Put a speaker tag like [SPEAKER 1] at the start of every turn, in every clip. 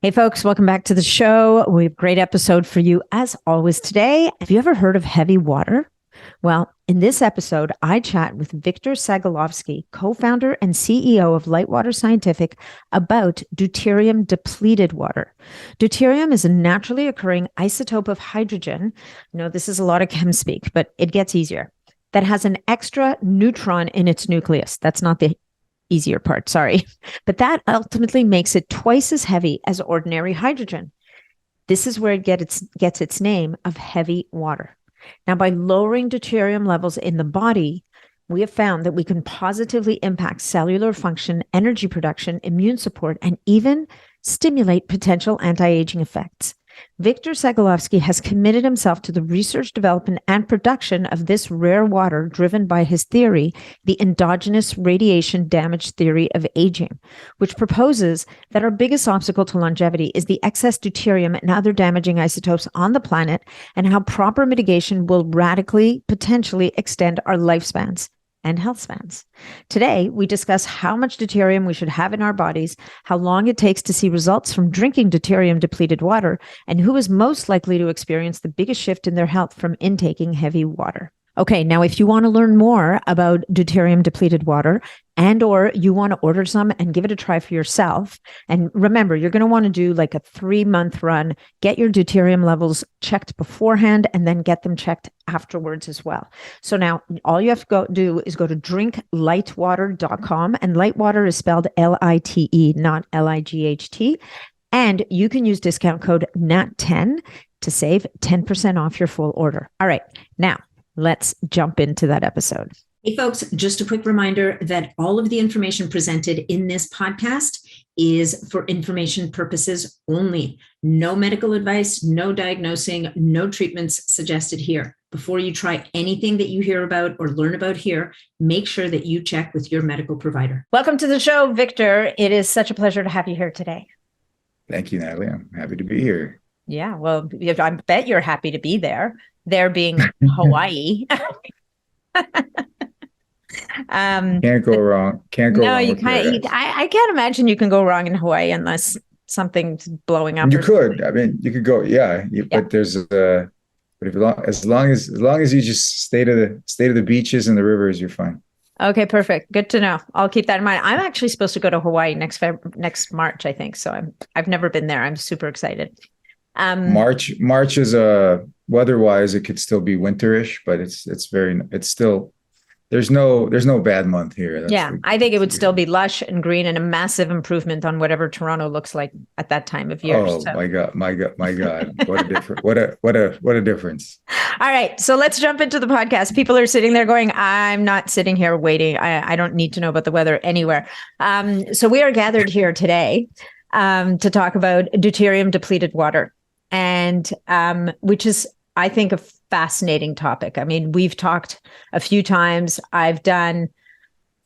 [SPEAKER 1] Hey folks, welcome back to the show. We have a great episode for you as always today. Have you ever heard of heavy water? Well, in this episode, I chat with Victor Sagalovsky, co-founder and CEO of Litewater Scientific, about deuterium-depleted water. Deuterium is a naturally occurring isotope of hydrogen. This is a lot of chem speak, but it gets easier. That has an extra neutron in its nucleus. That's not the easier part, sorry. But that ultimately makes it twice as heavy as ordinary hydrogen. This is where it gets its name of heavy water. Now, by lowering deuterium levels in the body, we have found that we can positively impact cellular function, energy production, immune support, and even stimulate potential anti-aging effects. Victor Sagalovsky has committed himself to the research, development, and production of this rare water driven by his theory, the endogenous radiation damage theory of aging, which proposes that our biggest obstacle to longevity is the excess deuterium and other damaging isotopes on the planet, and how proper mitigation will radically, potentially extend our lifespans and health spans. Today, we discuss how much deuterium we should have in our bodies, how long it takes to see results from drinking deuterium-depleted water, and who is most likely to experience the biggest shift in their health from intaking heavy water. Okay, now if you want to learn more about deuterium-depleted water and or you want to order some and give it a try for yourself, and remember, you're going to want to do like a 3-month run, get your deuterium levels checked beforehand and then get them checked afterwards as well. So now all you have to do is go to drinklitewater.com, and Litewater is spelled L-I-T-E, not L-I-G-H-T. And you can use discount code NAT10 to save 10% off your full order. All right, now let's jump into that episode. Hey folks, just a quick reminder that all of the information presented in this podcast is for information purposes only. No medical advice, no diagnosing, no treatments suggested here. Before you try anything that you hear about or learn about here, make sure that you check with your medical provider. Welcome to the show, Victor. It is such a pleasure to have you here today.
[SPEAKER 2] Thank you, Natalie. I'm happy to be here.
[SPEAKER 1] Yeah, well, I bet you're happy to be there. There being Hawaii.
[SPEAKER 2] Can't go wrong. Can't go wrong.
[SPEAKER 1] You can't. I can't imagine you can go wrong in Hawaii unless something's blowing up.
[SPEAKER 2] You could. I mean, you could go. Yeah. But there's but as long as you just stay to the beaches and the rivers, you're fine.
[SPEAKER 1] Okay, perfect. Good to know. I'll keep that in mind. I'm actually supposed to go to Hawaii next March, I think. So I've never been there. I'm super excited.
[SPEAKER 2] March is weather-wise, it could still be winterish, but it's still there's no bad month here.
[SPEAKER 1] I think it would still be lush and green and a massive improvement on whatever Toronto looks like at that time of year.
[SPEAKER 2] Oh, so. my God. What a difference. What a difference.
[SPEAKER 1] All right. So let's jump into the podcast. People are sitting there going, I'm not sitting here waiting. I don't need to know about the weather anywhere. So we are gathered here today to talk about deuterium-depleted water, and which is, I think, a fascinating topic. I mean, we've talked a few times. I've done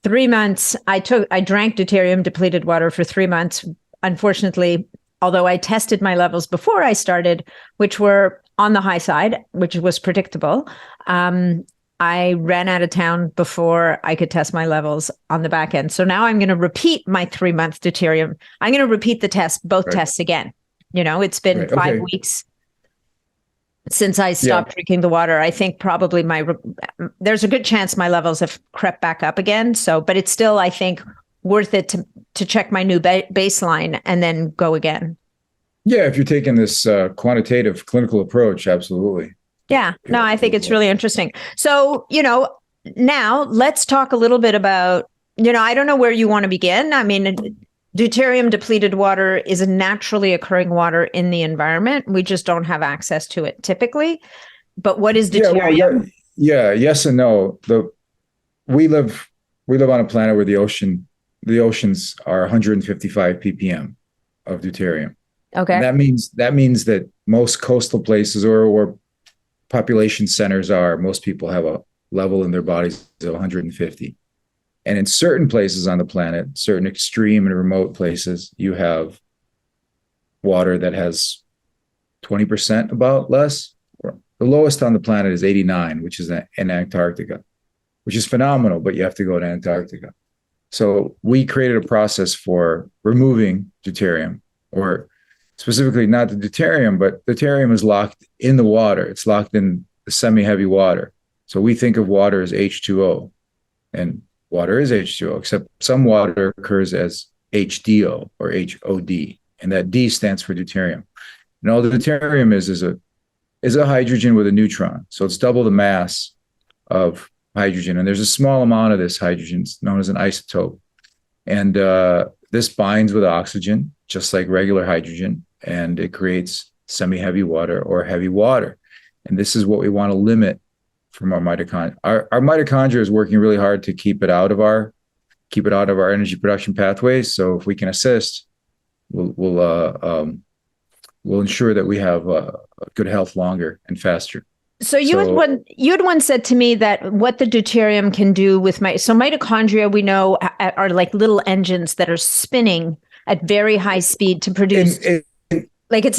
[SPEAKER 1] 3 months. I drank deuterium-depleted water for 3 months. Unfortunately, although I tested my levels before I started, which were on the high side, which was predictable, I ran out of town before I could test my levels on the back end. So now I'm going to repeat my 3-month deuterium. I'm going to repeat the both tests again. It's been 5 weeks since I stopped drinking the water. I think probably there's a good chance my levels have crept back up again. So, but it's still, I think, worth it to check my new baseline and then go again.
[SPEAKER 2] Yeah, if you're taking this quantitative clinical approach, absolutely.
[SPEAKER 1] Yeah, no, I think it's really interesting. So, now let's talk a little bit about, I don't know where you want to begin. I mean, deuterium-depleted water is a naturally occurring water in the environment. We just don't have access to it typically. But what is deuterium?
[SPEAKER 2] Yes and no. We live on a planet where the oceans are 155 ppm of deuterium.
[SPEAKER 1] Okay.
[SPEAKER 2] And that means that most coastal places or where population centers are, most people have a level in their bodies of 150. And in certain places on the planet, certain extreme and remote places, you have water that has 20% about less. The lowest on the planet is 89, which is in Antarctica, which is phenomenal, but you have to go to Antarctica. So we created a process for removing deuterium, or specifically not the deuterium, but deuterium is locked in the water. It's locked in the semi-heavy water. So we think of water as H2O, and water is H2O, except some water occurs as HDO or HOD, and that D stands for deuterium. And all the deuterium is a hydrogen with a neutron. So it's double the mass of hydrogen. And there's a small amount of this hydrogen, it's known as an isotope. And this binds with oxygen, just like regular hydrogen, and it creates semi-heavy water or heavy water. And this is what we want to limit from our mitochondria. Our mitochondria is working really hard to keep it out of our energy production pathways. So if we can assist, we'll ensure that we have good health longer and faster.
[SPEAKER 1] So you had once said to me that what the deuterium can do with mitochondria, we know, are like little engines that are spinning at very high speed to produce. At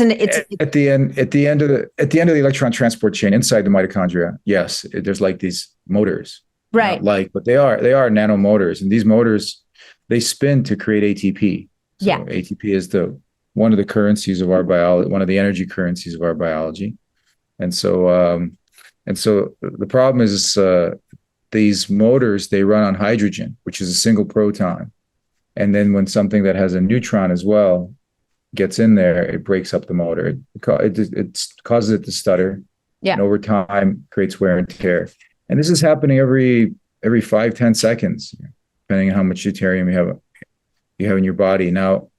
[SPEAKER 1] the end of the electron transport chain inside the mitochondria. Yes, there's like these motors, right?
[SPEAKER 2] But they are nanomotors, and these motors, they spin to create ATP. So
[SPEAKER 1] yeah,
[SPEAKER 2] ATP is one of the currencies of our biology, one of the energy currencies of our biology. And so the problem is these motors, they run on hydrogen, which is a single proton. And then when something that has a neutron as well gets in there, it breaks up the motor. It causes it to stutter.
[SPEAKER 1] Yeah.
[SPEAKER 2] And over time creates wear and tear. And this is happening every 5-10 seconds, depending on how much deuterium you have in your body. Now, it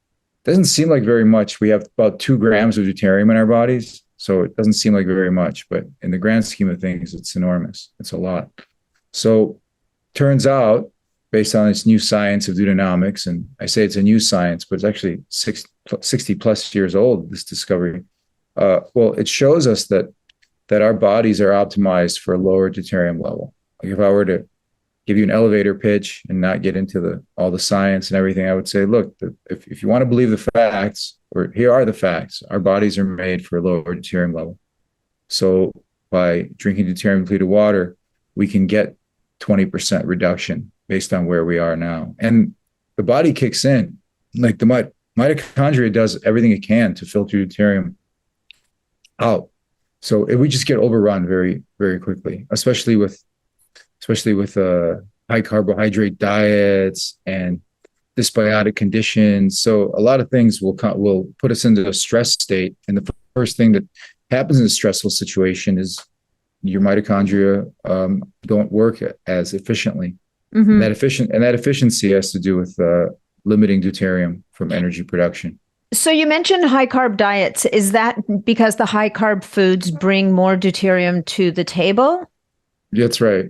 [SPEAKER 2] doesn't seem like very much. We have about 2 grams of deuterium in our bodies. So it doesn't seem like very much, but in the grand scheme of things, it's enormous. It's a lot. So turns out, based on this new science of deuteronomics, and I say it's a new science, but it's actually 60 plus years old, this discovery. It shows us that our bodies are optimized for a lower deuterium level. Like if I were to give you an elevator pitch and not get into all the science and everything, I would say, look, if you want to believe the facts, or here are the facts, our bodies are made for a lower deuterium level. So by drinking deuterium-depleted water, we can get 20% reduction based on where we are now. And the body kicks in. Like the mitochondria does everything it can to filter deuterium out. So we just get overrun very, very quickly, especially with high carbohydrate diets and dysbiotic conditions. So a lot of things will put us into a stress state. And the first thing that happens in a stressful situation is your mitochondria don't work as efficiently. Mm-hmm. And that efficiency has to do with limiting deuterium from energy production.
[SPEAKER 1] So you mentioned high carb diets. Is that because the high carb foods bring more deuterium to the table?
[SPEAKER 2] That's right.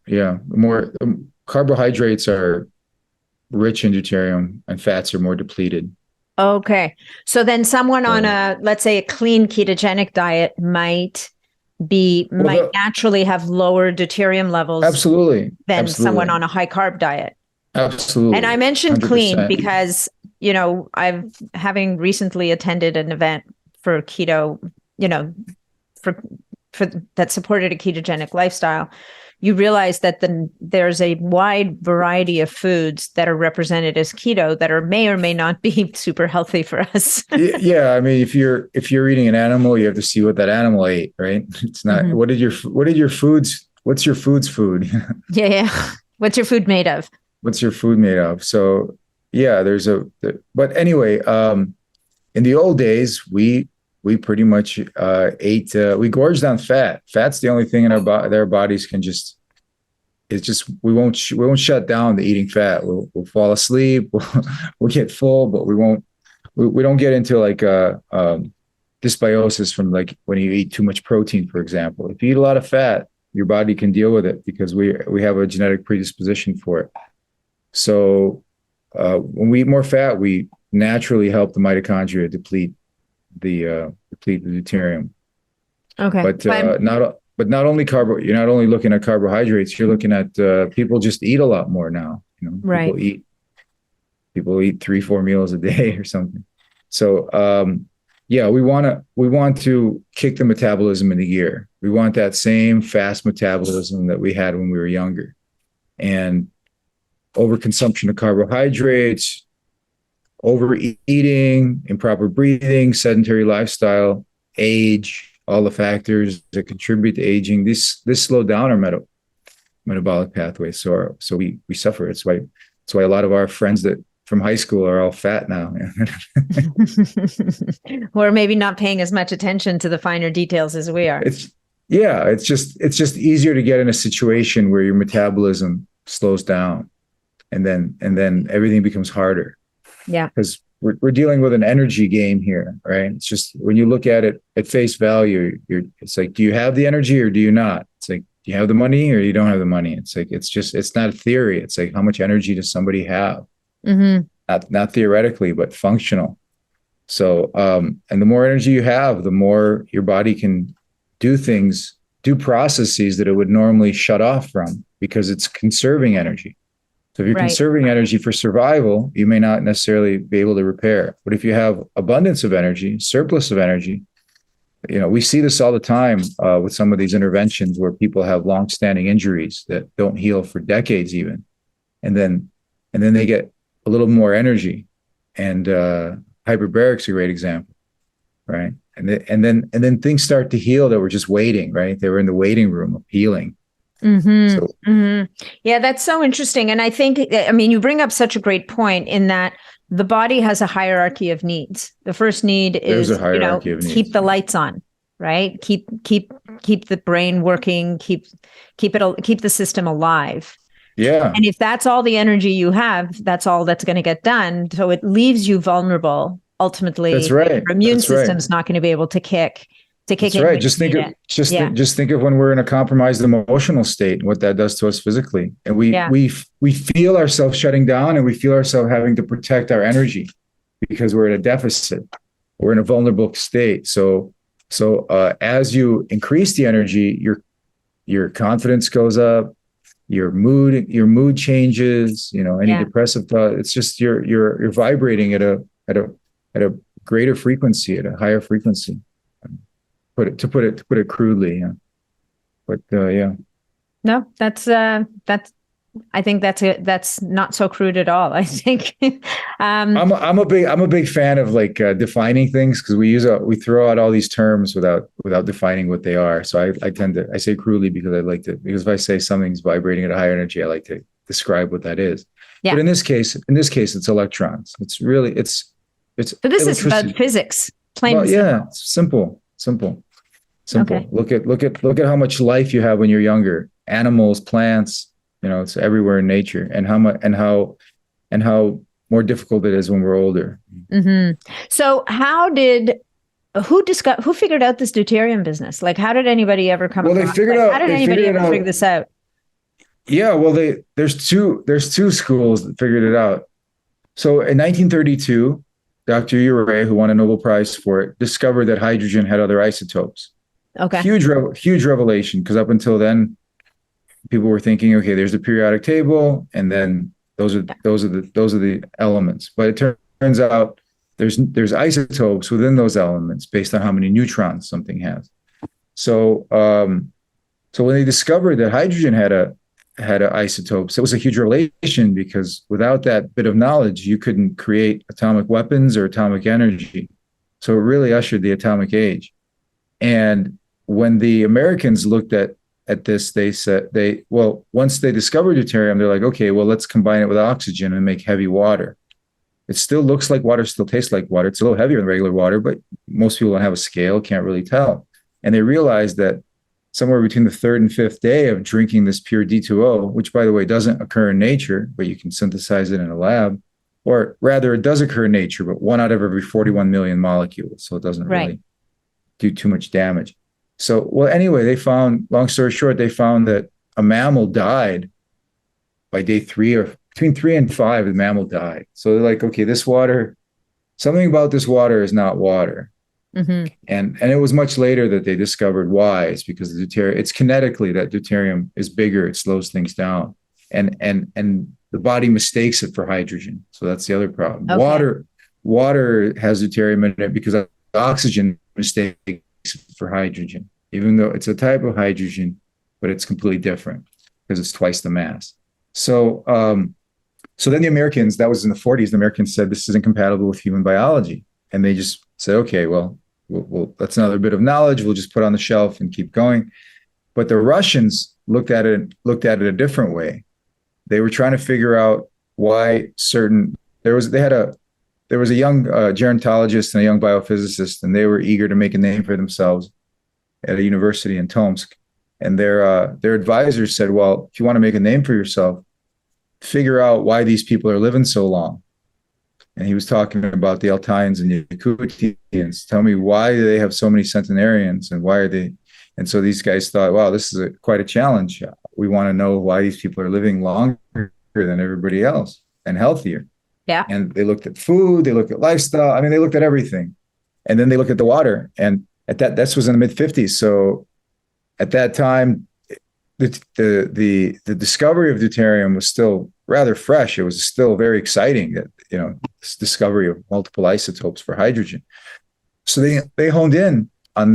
[SPEAKER 2] Yeah. More carbohydrates are rich in deuterium and fats are more depleted.
[SPEAKER 1] Okay. So then someone on let's say a clean ketogenic diet might naturally have lower deuterium levels.
[SPEAKER 2] Absolutely.
[SPEAKER 1] Than someone on a high carb diet.
[SPEAKER 2] Absolutely.
[SPEAKER 1] And I mentioned
[SPEAKER 2] 100%.
[SPEAKER 1] Clean because, having recently attended an event for keto, for that supported a ketogenic lifestyle. You realize that there's a wide variety of foods that are represented as keto that may or may not be super healthy for us.
[SPEAKER 2] Yeah, I mean, if you're eating an animal, you have to see what that animal ate, right? It's not what's your food's food?
[SPEAKER 1] Yeah. What's your food made of?
[SPEAKER 2] What's your food made of? So yeah, but anyway, in the old days, we pretty much ate, we gorged on fat. Fat's the only thing in their bodies can we won't shut down the eating fat. We'll fall asleep, we'll get full, but we don't get into like dysbiosis from like when you eat too much protein, for example. If you eat a lot of fat, your body can deal with it because we have a genetic predisposition for it. So when we eat more fat, we naturally help the mitochondria deplete the deuterium. Okay. But not only you're not only looking at carbohydrates, you're looking at people just eat a lot more now.
[SPEAKER 1] Right.
[SPEAKER 2] People eat 3-4 meals a day or something. So we want to kick the metabolism into gear. We want that same fast metabolism that we had when we were younger. And overconsumption of carbohydrates, overeating, improper breathing, sedentary lifestyle, age, all the factors that contribute to aging, this slow down our metabolic pathways. So we suffer. It's why a lot of our friends that from high school are all fat now.
[SPEAKER 1] Or maybe not paying as much attention to the finer details as we are.
[SPEAKER 2] It's just easier to get in a situation where your metabolism slows down, and then everything becomes harder.
[SPEAKER 1] Yeah.
[SPEAKER 2] Because we're dealing with an energy game here, right? It's just when you look at it at face value, it's like, do you have the energy or do you not? It's like, do you have the money or you don't have the money? It's like, it's not a theory. It's like, how much energy does somebody have? Mm-hmm. Not theoretically, but functional. So, and the more energy you have, the more your body can do processes that it would normally shut off from, because it's conserving energy. So if you're conserving energy for survival, you may not necessarily be able to repair. But if you have abundance of energy, surplus of energy, we see this all the time with some of these interventions where people have long-standing injuries that don't heal for decades even. And then they get a little more energy. And hyperbaric's a great example, right? And then things start to heal that were just waiting, right? They were in the waiting room of healing.
[SPEAKER 1] Mm-hmm. So, mm-hmm. Yeah, that's so interesting. And I think, you bring up such a great point in that the body has a hierarchy of needs. The first need is, keep the lights on, right? Keep the brain working, keep the system alive.
[SPEAKER 2] Yeah.
[SPEAKER 1] And if that's all the energy you have, that's all that's going to get done. So it leaves you vulnerable. Ultimately,
[SPEAKER 2] that's right.
[SPEAKER 1] Your immune system's not going to be able to kick.
[SPEAKER 2] That's right. Just think of when we're in a compromised emotional state, what that does to us physically. And we feel ourselves shutting down, and we feel ourselves having to protect our energy because we're at a deficit. We're in a vulnerable state. So as you increase the energy, your confidence goes up, your mood changes, any depressive thought. It's just you're vibrating at a greater frequency, at a higher frequency. To put it crudely, yeah. But yeah.
[SPEAKER 1] No, that's I think that's not so crude at all. I think
[SPEAKER 2] I'm a big fan of defining things, because we throw out all these terms without defining what they are. So I say crudely because if I say something's vibrating at a higher energy, I like to describe what that is. Yeah. But in this case, it's electrons. It's
[SPEAKER 1] but this is about physics. Plain and simple.
[SPEAKER 2] Yeah, simple. Okay. Look at how much life you have when you're younger. Animals, plants, it's everywhere in nature, and how more difficult it is when we're older.
[SPEAKER 1] Mm-hmm. So who figured out this deuterium business? Like, how did anybody ever come?
[SPEAKER 2] Well, how
[SPEAKER 1] did anybody ever figure this out?
[SPEAKER 2] Yeah, well, there's two schools that figured it out. So in 1932, Dr. Urey, who won a Nobel Prize for it, discovered that hydrogen had other isotopes.
[SPEAKER 1] Okay.
[SPEAKER 2] Huge revelation, because up until then, people were thinking, okay, there's the periodic table, and then those are the elements. But it turns out there's isotopes within those elements based on how many neutrons something has. So when they discovered that hydrogen had isotopes, it was a huge revelation, because without that bit of knowledge, you couldn't create atomic weapons or atomic energy. So it really ushered the atomic age. And when the Americans looked at this, they said once they discovered deuterium, they're like, okay, well, let's combine it with oxygen and make heavy water. It still looks like water, still tastes like water. It's a little heavier than regular water, but most people don't have a scale, can't really tell. And they realized that somewhere between the third and fifth day of drinking this pure D2O, which, by the way, doesn't occur in nature, but you can synthesize it in a lab, or rather, it does occur in nature, but 1 out of every 41 million molecules. So it doesn't really do too much damage. So, well, anyway, they found, long story short, that a mammal died by day 3, or between 3 and 5, the mammal died. So they're like, okay, something about this water is not water. Mm-hmm. And it was much later that they discovered why. It's because it's kinetically that deuterium is bigger. It slows things down, and the body mistakes it for hydrogen. So that's the other problem. Okay. Water has deuterium in it because oxygen mistakes it for hydrogen, even though it's a type of hydrogen, but it's completely different because it's twice the mass. So So then the Americans, that was in the 40s, the Americans said this is incompatible with human biology. And they just said, okay, well, that's another bit of knowledge. We'll just put it on the shelf and keep going. But the Russians looked at it a different way. They were trying to figure out why there was a young gerontologist and a young biophysicist, and they were eager to make a name for themselves at a university in Tomsk. And their advisors said, well, if you want to make a name for yourself, figure out why these people are living so long. And he was talking about the Alpines and the Yakutians. Tell me, why do they have so many centenarians, and why are they? And so these guys thought, wow, this is quite a challenge. We want to know why these people are living longer than everybody else and healthier.
[SPEAKER 1] Yeah.
[SPEAKER 2] And they looked at food, they looked at lifestyle. I mean, they looked at everything. And then they looked at the water. And this was in the mid 50s. So at that time, the discovery of deuterium was still rather fresh. It was still very exciting that, this discovery of multiple isotopes for hydrogen. So they honed in on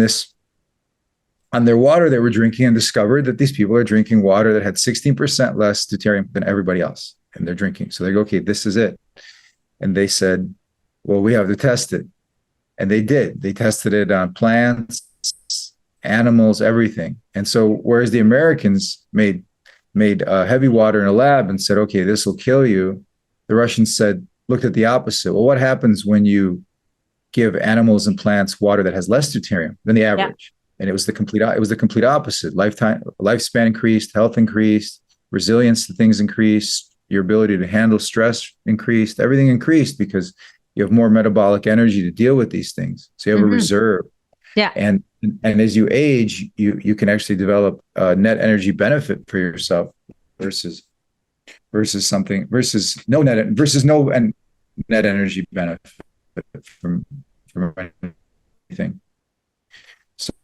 [SPEAKER 2] their water they were drinking, and discovered that these people are drinking water that had 16% less deuterium than everybody else in their drinking. So they go, okay, this is it. And they said, well, we have to test it. And they did. They tested it on plants, animals, everything. And so whereas the Americans made heavy water in a lab and said, okay, this will kill you, the Russians looked at the opposite. Well, what happens when you give animals and plants water that has less deuterium than the average? Yeah. And it was the complete opposite. Lifespan increased, health increased, resilience to things increased, your ability to handle stress increased, everything increased because you have more metabolic energy to deal with these things. So you have a reserve.
[SPEAKER 1] Yeah.
[SPEAKER 2] And as you age, you can actually develop a net energy benefit for yourself versus no net energy benefit from anything.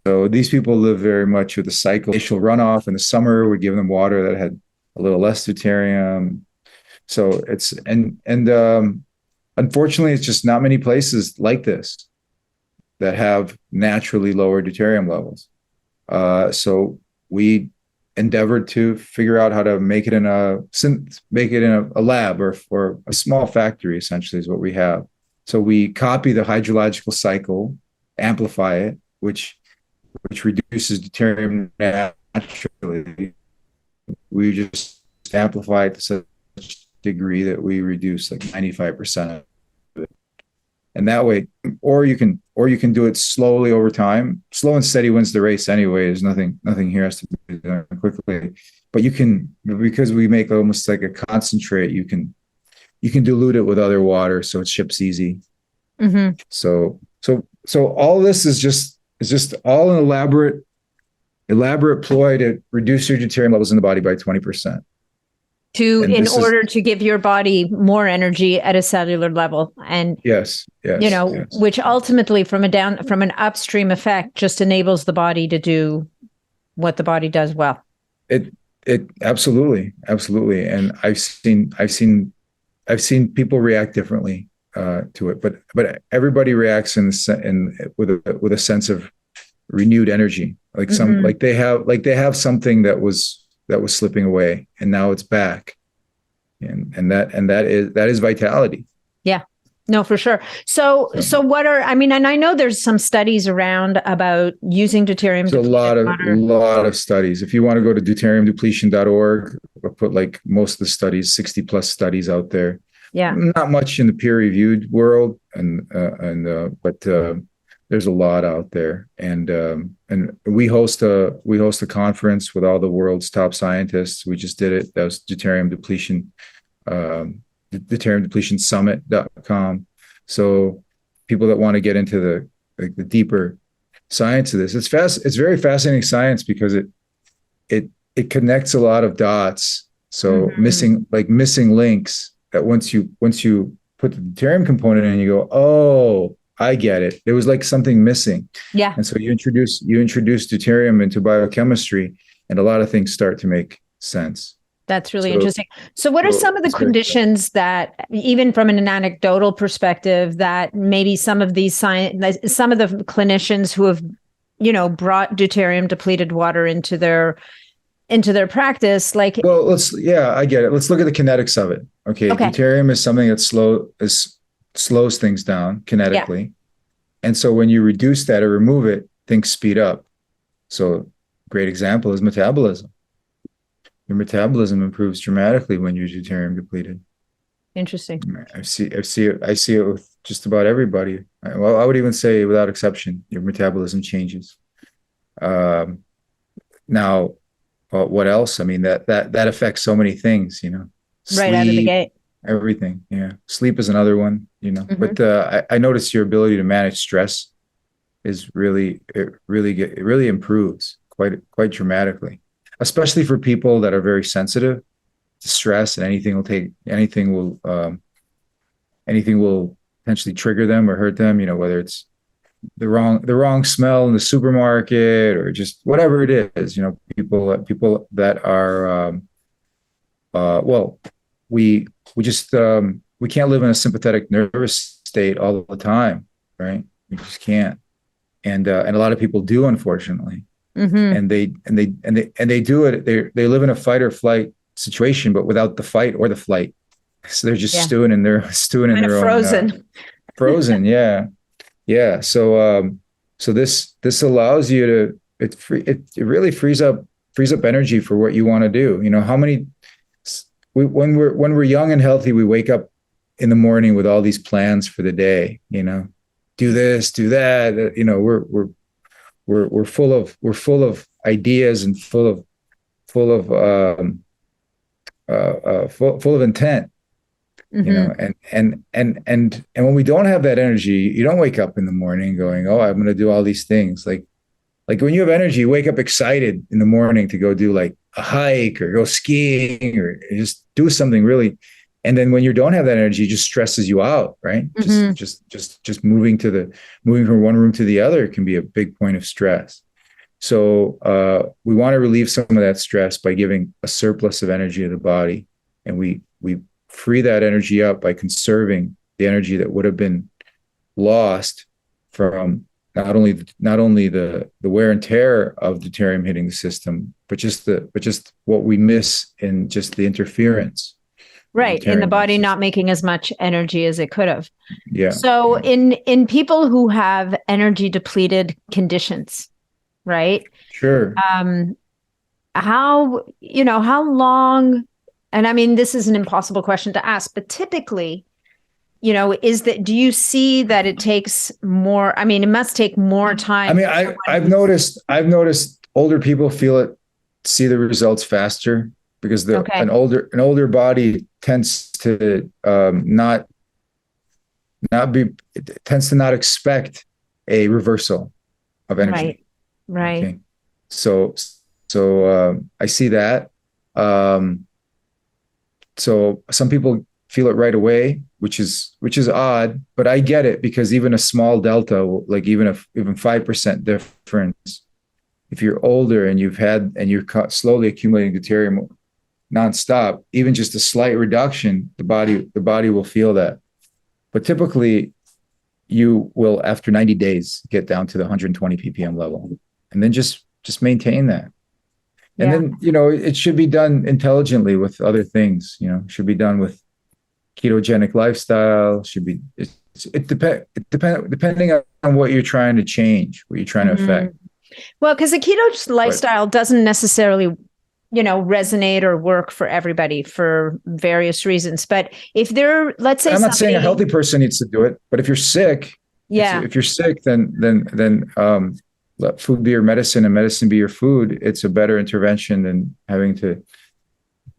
[SPEAKER 2] So these people live very much with a cycle. Glacial runoff in the summer would give them water that had a little less deuterium. So unfortunately, it's just not many places like this that have naturally lower deuterium levels. So we endeavored to figure out how to make it in a lab or a small factory, essentially, is what we have. So we copy the hydrological cycle, amplify it, which reduces deuterium naturally. We just amplify it to such a degree that we reduce like 95% of it. And that way, or you can do it slowly over time. Slow and steady wins the race anyway. There's nothing here has to be done quickly. But you can, because we make almost like a concentrate, you can dilute it with other water so it ships easy. Mm-hmm. So all this is just all an elaborate ploy to reduce your deuterium levels in the body by 20%. In order to give your body more energy at a cellular level. And yes, which ultimately from an upstream effect just enables the body to do what the body does well. It absolutely. And I've seen people react differently to it, but everybody reacts with a sense of renewed energy, like they have something that was slipping away and now it's back. And that is vitality.
[SPEAKER 1] Yeah, no, for sure. So and I know there's some studies around about using deuterium.
[SPEAKER 2] There's a lot of studies. If you want to go to deuteriumdepletion.org, I'll put like most of the studies, 60 plus studies out there.
[SPEAKER 1] Yeah.
[SPEAKER 2] Not much in the peer reviewed world. But there's a lot out there, and we host a conference with all the world's top scientists. We just did it. That was Deuterium Depletion, deuteriumdepletionsummit.com. So people that want to get into the deeper science of this, it's very fascinating science because it connects a lot of dots. So missing links that once you put the deuterium component in, you go, oh, I get it. There was like something missing. Yeah. And so you introduce deuterium into biochemistry and a lot of things start to make sense.
[SPEAKER 1] That's really interesting. So what are some of the conditions that, even from an anecdotal perspective, that maybe some of the clinicians who have, brought deuterium depleted water into their into their practice, like,
[SPEAKER 2] Well, I get it. Let's look at the kinetics of it. Okay.
[SPEAKER 1] okay,
[SPEAKER 2] Deuterium is something that slows things down
[SPEAKER 1] yeah,
[SPEAKER 2] kinetically. And so when you reduce that or remove it, things speed up. So great example is metabolism. Your metabolism improves dramatically when you're deuterium depleted.
[SPEAKER 1] interesting.
[SPEAKER 2] I see it with just about everybody. Well, I would even say without exception, your metabolism changes. Now, what else? I mean, that affects so many things,
[SPEAKER 1] Right out of the
[SPEAKER 2] sleep,
[SPEAKER 1] gate.
[SPEAKER 2] everything. Yeah. Sleep is another one,
[SPEAKER 1] Hmm.
[SPEAKER 2] but I noticed your ability to manage stress it really improves quite dramatically, especially for people that are very sensitive to stress, and anything will potentially trigger them or hurt them, whether it's the wrong smell in the supermarket or just whatever it is, people that are well, we just we can't live in a sympathetic nervous state all the time, right? We just can't. And a lot of people do, unfortunately.
[SPEAKER 1] Hmm.
[SPEAKER 2] And they do it. They live in a fight or flight situation, but without the fight or the flight. So they're just
[SPEAKER 1] Yeah.
[SPEAKER 2] stewing in
[SPEAKER 1] Kind of
[SPEAKER 2] their own
[SPEAKER 1] frozen.
[SPEAKER 2] frozen. Yeah, yeah. So this allows you to it really frees up energy for what you want to do. How many when we're young and healthy, we wake up in the morning with all these plans for the day. Do this, do that. We're full of ideas and full of intent.
[SPEAKER 1] Hmm.
[SPEAKER 2] And when we don't have that energy, you don't wake up in the morning going, oh, I'm going to do all these things. Like when you have energy, you wake up excited in the morning to go do like a hike or go skiing or just do something really. And then when you don't have that energy, it just stresses you out, right?
[SPEAKER 1] Hmm.
[SPEAKER 2] Just moving from one room to the other can be a big point of stress. So we want to relieve some of that stress by giving a surplus of energy to the body, and we free that energy up by conserving the energy that would have been lost from not only the wear and tear of deuterium hitting the system, but just what we miss in just the interference of
[SPEAKER 1] Right. In the
[SPEAKER 2] deuterium in the
[SPEAKER 1] body not
[SPEAKER 2] system.
[SPEAKER 1] making as much energy as it could have.
[SPEAKER 2] Yeah,
[SPEAKER 1] So
[SPEAKER 2] yeah,
[SPEAKER 1] in people who have energy depleted conditions, right?
[SPEAKER 2] sure.
[SPEAKER 1] Um, how long, and I mean, this is an impossible question to ask, but typically, do you see that it takes more? I mean, it must take more
[SPEAKER 2] I
[SPEAKER 1] time
[SPEAKER 2] mean,
[SPEAKER 1] for someone
[SPEAKER 2] I've noticed older people see the results faster because
[SPEAKER 1] okay.
[SPEAKER 2] an older body tends to not be it tends to not expect a reversal of
[SPEAKER 1] Right.
[SPEAKER 2] energy.
[SPEAKER 1] Right.
[SPEAKER 2] Okay, so I see that. Um, so some people feel it right away, which is odd, but I get it because even a small delta, like even 5% difference, if you're older and you're slowly accumulating deuterium nonstop, even just a slight reduction, the body will feel that. But typically, you will after 90 days get down to the 120 ppm level, and then just maintain that. And
[SPEAKER 1] Yeah.
[SPEAKER 2] then it should be done intelligently with other things. It should be done with ketogenic lifestyle. Should be depending on what you're trying to change, what you're trying to
[SPEAKER 1] Hmm.
[SPEAKER 2] affect.
[SPEAKER 1] Well, because the keto
[SPEAKER 2] But
[SPEAKER 1] lifestyle doesn't necessarily, resonate or work for everybody for various reasons. But if let's say
[SPEAKER 2] I'm not saying a
[SPEAKER 1] somebody,
[SPEAKER 2] healthy person needs to do it, but if you're sick,
[SPEAKER 1] yeah,
[SPEAKER 2] if you're sick, then let food be your medicine and medicine be your food. It's a better intervention than having to,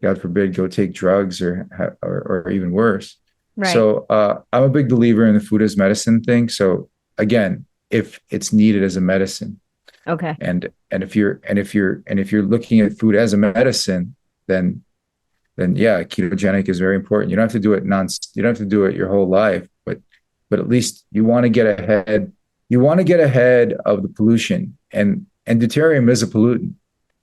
[SPEAKER 2] God forbid, go take drugs or even worse.
[SPEAKER 1] right.
[SPEAKER 2] So I'm a big believer in the food as medicine thing. So again, if it's needed as a medicine,
[SPEAKER 1] Okay.
[SPEAKER 2] and if you're looking at food as a medicine, then yeah, ketogenic is very important. You don't have to do it you don't have to do it your whole life, but at least you want to get ahead. You want to get ahead of the pollution, and deuterium is a pollutant.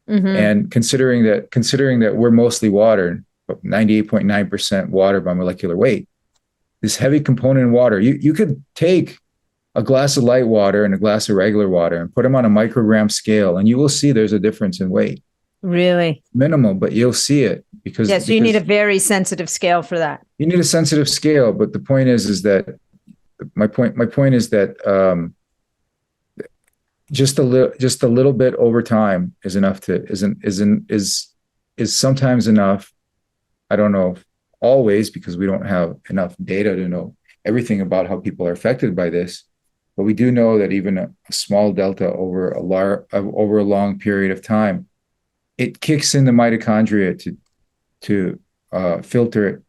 [SPEAKER 1] Hmm.
[SPEAKER 2] And considering that we're mostly water, 98.9% water by molecular weight, this heavy component in water, you could take a glass of light water and a glass of regular water and put them on a microgram scale, and you will see there's a difference in weight.
[SPEAKER 1] Really?
[SPEAKER 2] Minimal, but you'll see it
[SPEAKER 1] Yeah. So you need a very sensitive scale for that.
[SPEAKER 2] you need a sensitive scale. But the point is that my point is that just a little bit over time is enough to is sometimes enough. I don't know if always, because we don't have enough data to know everything about how people are affected by this, but we do know that even a small delta over a long period of time, it kicks in the mitochondria to filter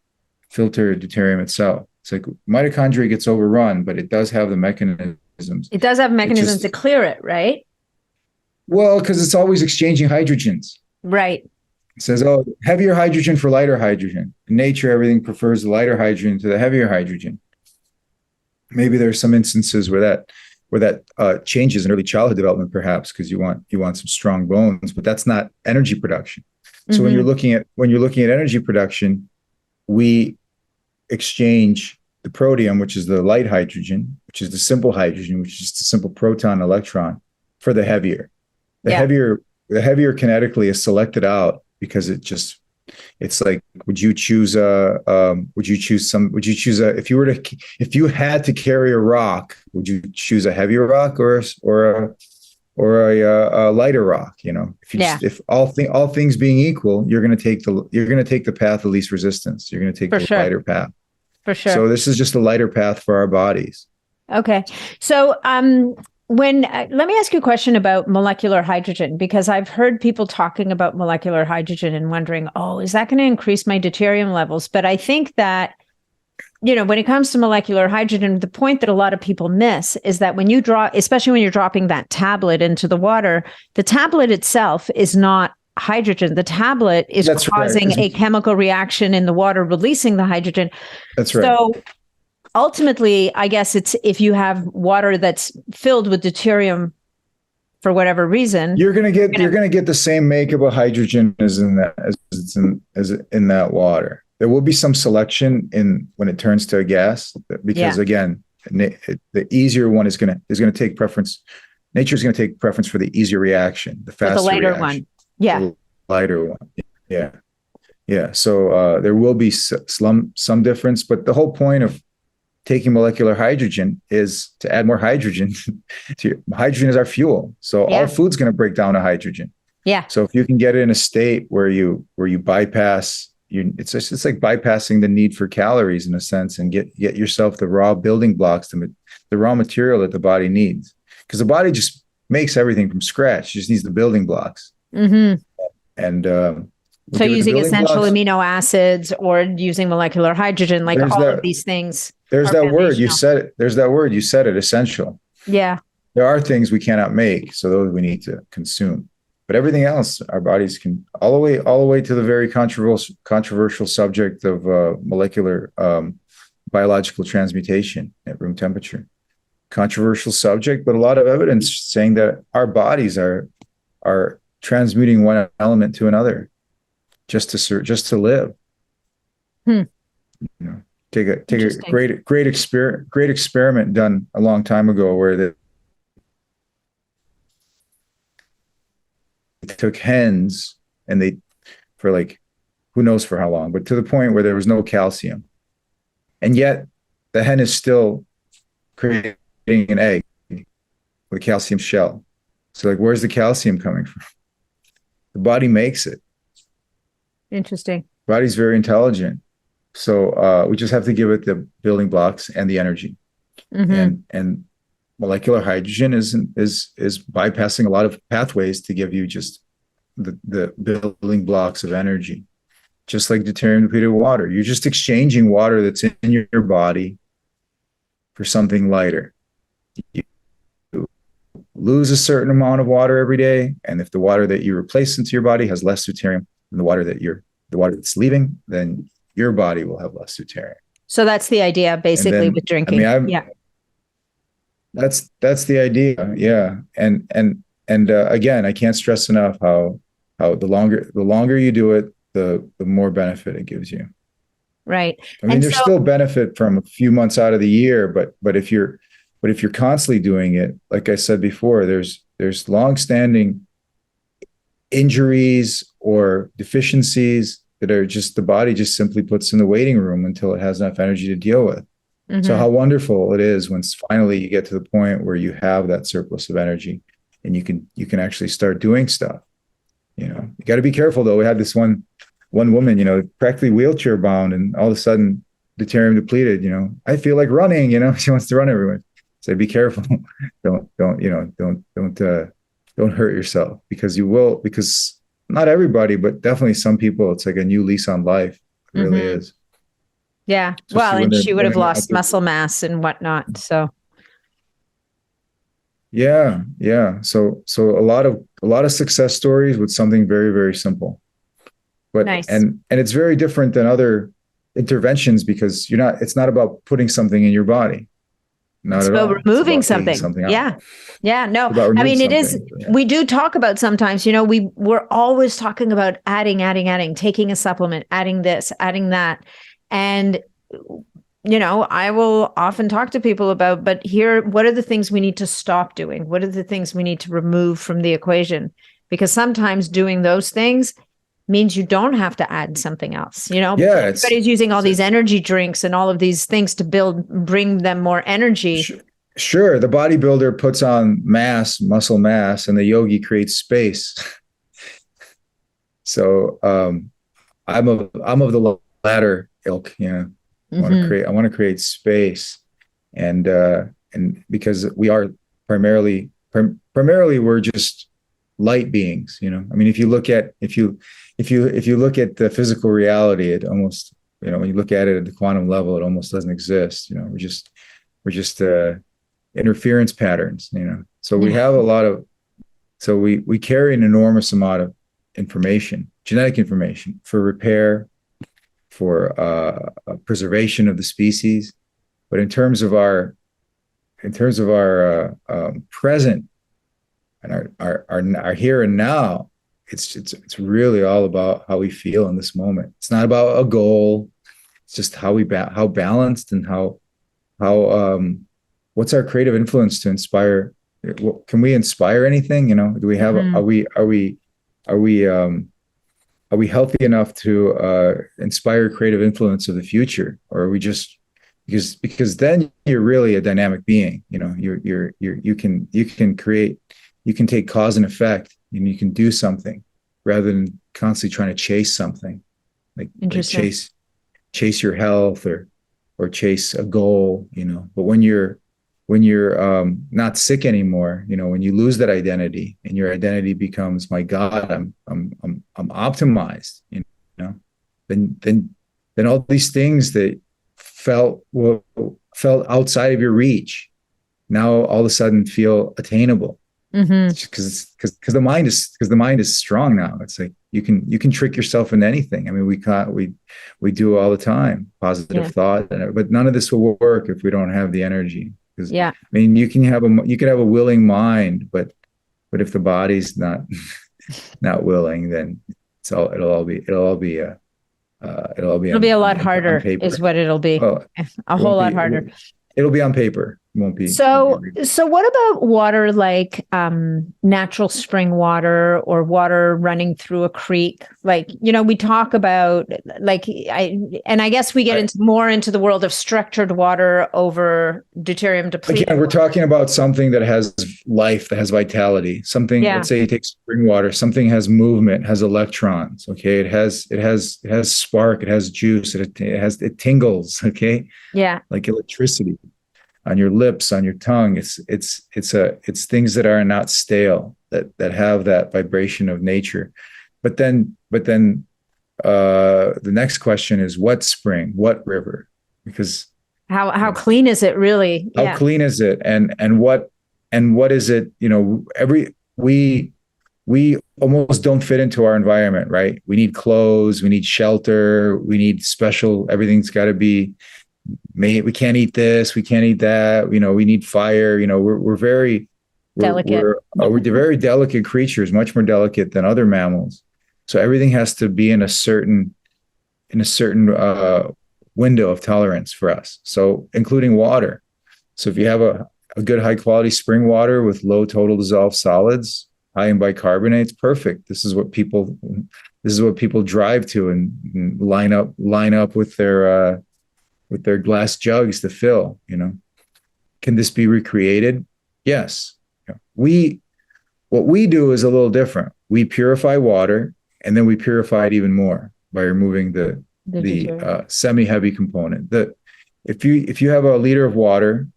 [SPEAKER 2] deuterium itself. It's like mitochondria gets overrun, but it does have the mechanisms.
[SPEAKER 1] It does have mechanisms to clear it, right?
[SPEAKER 2] Well, because it's always exchanging hydrogens.
[SPEAKER 1] Right.
[SPEAKER 2] It says, oh, heavier hydrogen for lighter hydrogen. In nature, everything prefers the lighter hydrogen to the heavier hydrogen. Maybe there are some instances where that changes in early childhood development, perhaps, because you want some strong bones, but that's not energy production. So when you're looking at energy production, we exchange the protium, which is the light hydrogen, which is the simple hydrogen, which is just a simple proton electron, for the heavier. The heavier kinetically is selected out because it's like, if you had to carry a rock, would you choose a heavier rock or a lighter rock? If all things being equal, you're going to take the path of least resistance. You're going to take the lighter path.
[SPEAKER 1] For sure.
[SPEAKER 2] So this is just a lighter path for our bodies.
[SPEAKER 1] Okay. So, let me ask you a question about molecular hydrogen, because I've heard people talking about molecular hydrogen and wondering, oh, is that going to increase my deuterium levels? But I think that, when it comes to molecular hydrogen, the point that a lot of people miss is that when you especially when you're dropping that tablet into the water, the tablet itself is not hydrogen. The tablet is causing a chemical reaction in the water, releasing the hydrogen.
[SPEAKER 2] That's right.
[SPEAKER 1] So ultimately, I guess it's if you have water that's filled with deuterium for whatever reason,
[SPEAKER 2] you're going to get the same makeup of hydrogen as in that water. There will be some selection when it turns to a gas, because again, the easier one is going to take preference. Nature is going to take preference for the easier reaction, the faster
[SPEAKER 1] lighter
[SPEAKER 2] reaction,
[SPEAKER 1] one. Yeah,
[SPEAKER 2] the lighter one. Yeah. So there will be some difference, but the whole point of taking molecular hydrogen is to add more hydrogen. Hydrogen is our fuel. So all food's going to break down to hydrogen.
[SPEAKER 1] Yeah.
[SPEAKER 2] So if you can get it in a state where you bypass, it's like bypassing the need for calories in a sense, and get yourself the raw building blocks, the raw material that the body needs. Because the body just makes everything from scratch. It just needs the building blocks.
[SPEAKER 1] Mm-hmm.
[SPEAKER 2] And
[SPEAKER 1] so using essential amino acids or using molecular hydrogen, like of these things.
[SPEAKER 2] There's that word, you said it. There's that word, you said it, essential.
[SPEAKER 1] Yeah.
[SPEAKER 2] There are things we cannot make, so those we need to consume. But everything else, our bodies can, all the way to the very controversial subject of molecular biological transmutation at room temperature. Controversial subject, but a lot of evidence saying that our bodies are transmuting one element to another just to live. Take a great experiment done a long time ago where they took hens and they, for like who knows for how long, but to the point where there was no calcium, and yet the hen is still creating an egg with a calcium shell. So like, where's the calcium coming from? The body makes it.
[SPEAKER 1] Interesting.
[SPEAKER 2] Body's very intelligent. So we just have to give it the building blocks and the energy. And molecular hydrogen is bypassing a lot of pathways to give you just the building blocks of energy. Just like deuterium-depleted water. You're just exchanging water that's in your body for something lighter. You lose a certain amount of water every day, and if the water that you replace into your body has less deuterium than the water that's leaving, then your body will have less deuterium.
[SPEAKER 1] So that's the idea, basically, with drinking.
[SPEAKER 2] That's the idea. Yeah. And again, I can't stress enough how the longer you do it, the more benefit it gives you.
[SPEAKER 1] Right.
[SPEAKER 2] I mean, there's still benefit from a few months out of the year, but if you're constantly doing it, like I said before, there's longstanding injuries or deficiencies that are just the body just simply puts in the waiting room until it has enough energy to deal with. So how wonderful it is when finally you get to the point where you have that surplus of energy and you can actually start doing stuff. You got to be careful though. We had this one woman, practically wheelchair bound, and all of a sudden deuterium-depleted, I feel like running, she wants to run everywhere. So be careful. Don't hurt yourself, because you will, because not everybody, but definitely some people, it's like a new lease on life. It really is.
[SPEAKER 1] Yeah. Well, and she would have lost muscle mass and whatnot. So.
[SPEAKER 2] Yeah. So a lot of success stories with something very, very simple. But
[SPEAKER 1] nice.
[SPEAKER 2] And it's very different than other interventions, because it's not about putting something in your body.
[SPEAKER 1] It's about removing something. Yeah. No, I mean, it is, we do talk about sometimes, we're always talking about adding, taking a supplement, adding this, adding that. And, I will often talk to people about, but here, what are the things we need to stop doing? What are the things we need to remove from the equation? Because sometimes doing those things means you don't have to add something else. Everybody's using all these energy drinks and all of these things to bring them more energy.
[SPEAKER 2] Sure. The bodybuilder puts on muscle mass, and the yogi creates space. So I'm of the latter ilk. I want to create space, and because we are primarily we're just light beings. I mean, if you look at the physical reality, it almost, when you look at it at the quantum level, it almost doesn't exist. We're just interference patterns. So we have we carry an enormous amount of information, genetic information, for repair, for preservation of the species. But in terms of our present and our here and now, it's really all about how we feel in this moment. It's not about a goal. It's just how how balanced and how what's our creative influence to inspire? Can we inspire anything? Do we have? Are we healthy enough to inspire creative influence of the future, or are we just because then you're really a dynamic being? You can create, you can take cause and effect, and you can do something rather than constantly trying to chase something, like chase your health or chase a goal. But when you're not sick anymore, when you lose that identity and your identity becomes, my God, I'm optimized, then all these things that felt outside of your reach now all of a sudden feel attainable. Because the mind is strong now. It's like you can trick yourself into anything. I mean, we do all the time, positive thought, but none of this will work if we don't have the energy. I mean, you can have a willing mind, but if the body's not willing, then it'll be a lot harder.
[SPEAKER 1] Is what it'll be. Well, a whole lot harder.
[SPEAKER 2] It'll be on paper. It won't be.
[SPEAKER 1] So what about water like natural spring water or water running through a creek? Like, we talk about I guess we get more into the world of structured water over deuterium-depleted.
[SPEAKER 2] Again, we're talking about something that has life, that has vitality. Something, let's say you take spring water, something has movement, has electrons. Okay. It has spark, it has juice, it tingles. Okay.
[SPEAKER 1] Yeah.
[SPEAKER 2] Like electricity on your lips, on your tongue. It's things that are not stale, that have that vibration of nature. But then the next question is, what spring, what river? Because
[SPEAKER 1] how clean is it really?
[SPEAKER 2] How clean is it? And what is it? We almost don't fit into our environment, right? We need clothes, we need shelter, we need special, everything's got to be made. We can't eat this, we can't eat that. We need fire. We're very delicate. We're very delicate creatures, much more delicate than other mammals. So everything has to be in a certain window of tolerance for us. So including water. So if you have a good high quality spring water with low total dissolved solids, high in bicarbonates. Perfect. This is what people drive to and line up with their glass jugs to fill. Can this be recreated? Yes. What we do is a little different. We purify water, and then we purify it even more by removing the semi-heavy component. If you have a liter of water,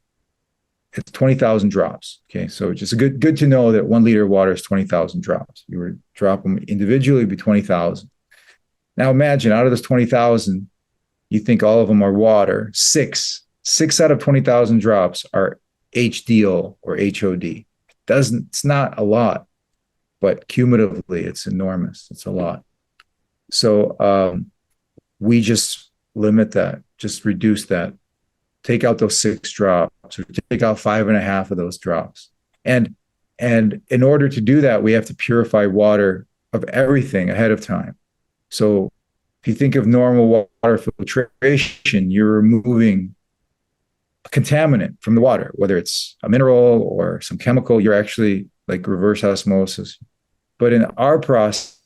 [SPEAKER 2] it's 20,000 drops. Okay, so just good to know that 1 liter of water is 20,000 drops. You would drop them individually, it'd be 20,000. Now imagine out of those 20,000, you think all of them are water. Six out of 20,000 drops are HDO or HOD. It's not a lot, but cumulatively it's enormous. It's a lot. So we just limit that, just reduce that, take out those 6 drops, or take out 5.5 of those drops. And in order to do that, we have to purify water of everything ahead of time. So if you think of normal water filtration, you're removing a contaminant from the water, whether it's a mineral or some chemical. You're actually like reverse osmosis. But in our process,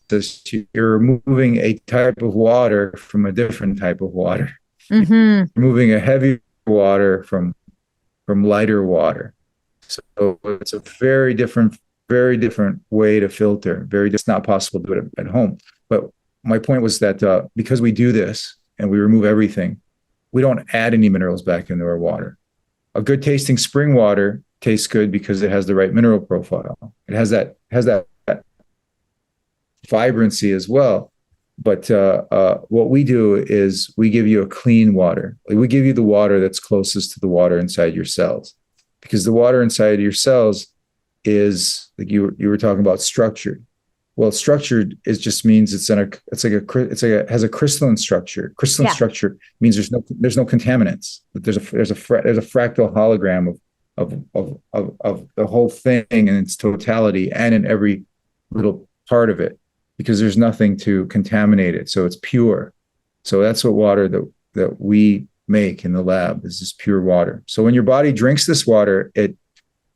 [SPEAKER 2] you're removing a type of water from a different type of water.
[SPEAKER 1] Mm-hmm.
[SPEAKER 2] Removing a heavy water from lighter water. So it's a very different way to filter. It's not possible to do it at home. But my point was that because we do this and we remove everything, we don't add any minerals back into our water. A good tasting spring water tastes good because it has the right mineral profile. It has that vibrancy as well. But what we do is we give you a clean water. We give you the water that's closest to the water inside your cells, because the water inside your cells is, like you were talking about, structured. Well, structured just means it has a crystalline structure. Crystalline structure means there's no contaminants. There's a fractal hologram of the whole thing in its totality and in every little part of it, because there's nothing to contaminate it. So it's pure. So that's what water that we make in the lab is this pure water. So when your body drinks this water, it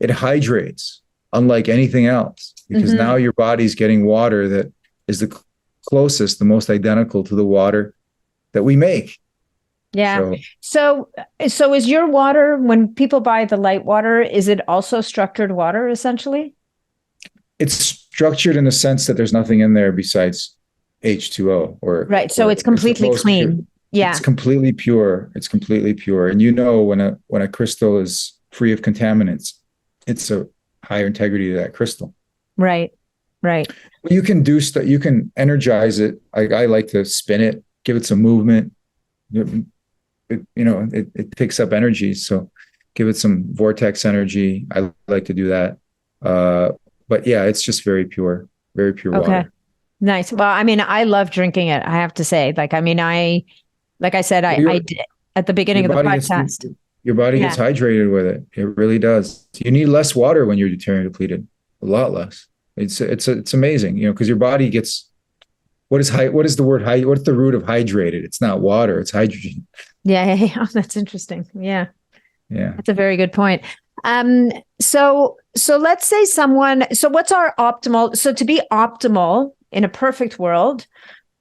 [SPEAKER 2] hydrates unlike anything else, because now your body's getting water that is the closest, the most identical to the water that we make.
[SPEAKER 1] Yeah. So is your water, when people buy the light water, is it also structured water essentially? It's
[SPEAKER 2] structured in the sense that there's nothing in there besides H2O
[SPEAKER 1] right. So it's completely clean. Yeah.
[SPEAKER 2] It's completely pure. It's completely pure. And when a crystal is free of contaminants, it's a higher integrity to that crystal. Right. You can do stuff. You can energize it. I like to spin it, give it some movement. It picks up energy. So give it some vortex energy. I like to do that. But yeah, it's just very pure water.
[SPEAKER 1] Nice. Well, I mean, I love drinking it, I have to say. I said, I did at the beginning of the podcast.
[SPEAKER 2] Your body gets hydrated with it. It really does. You need less water when you're deuterium-depleted, a lot less. It's amazing, because your body gets, what is the word what's the root of hydrated? It's not water, it's hydrogen.
[SPEAKER 1] Yeah. Oh, that's interesting. Yeah. That's a very good point. So let's say what's our optimal? So to be optimal in a perfect world,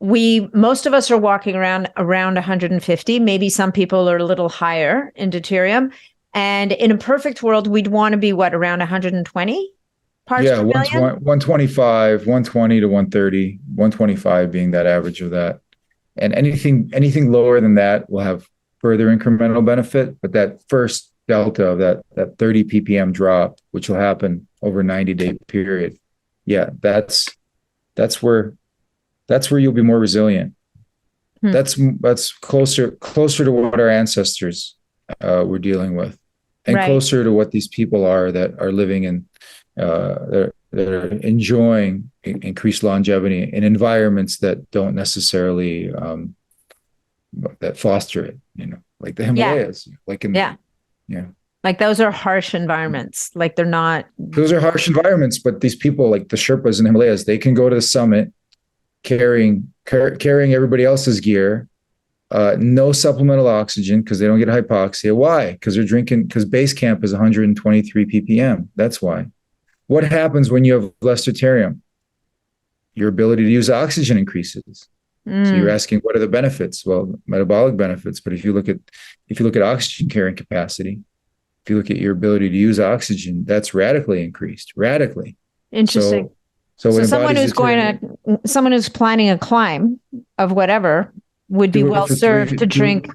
[SPEAKER 1] most of us are walking around 150. Maybe some people are a little higher in deuterium. And in a perfect world, we'd want to be around 120 parts per million?
[SPEAKER 2] 125, 120 to 130, 125 being that average of that. And anything lower than that will have further incremental benefit. But that first delta of that 30 ppm drop, which will happen over a 90-day period, that's where you'll be more resilient. That's closer to what our ancestors were dealing with, and closer to what these people are that are living in that are enjoying increased longevity in environments that don't necessarily that foster it, like the Himalayas.
[SPEAKER 1] Like those are harsh environments. Like they're not.
[SPEAKER 2] Those are harsh environments, but these people, like the Sherpas in the Himalayas, they can go to the summit carrying everybody else's gear, no supplemental oxygen because they don't get hypoxia. Why? Because they're drinking. Because base camp is 123 ppm. That's why. what happens when you have less deuterium? Your ability to use oxygen increases. So you're asking, what are the benefits? Well, metabolic benefits. But if you look at oxygen carrying capacity, if you look at your ability to use oxygen, that's radically increased. Radically.
[SPEAKER 1] Interesting.
[SPEAKER 2] So when
[SPEAKER 1] someone who's planning a climb of whatever would be well served to drink.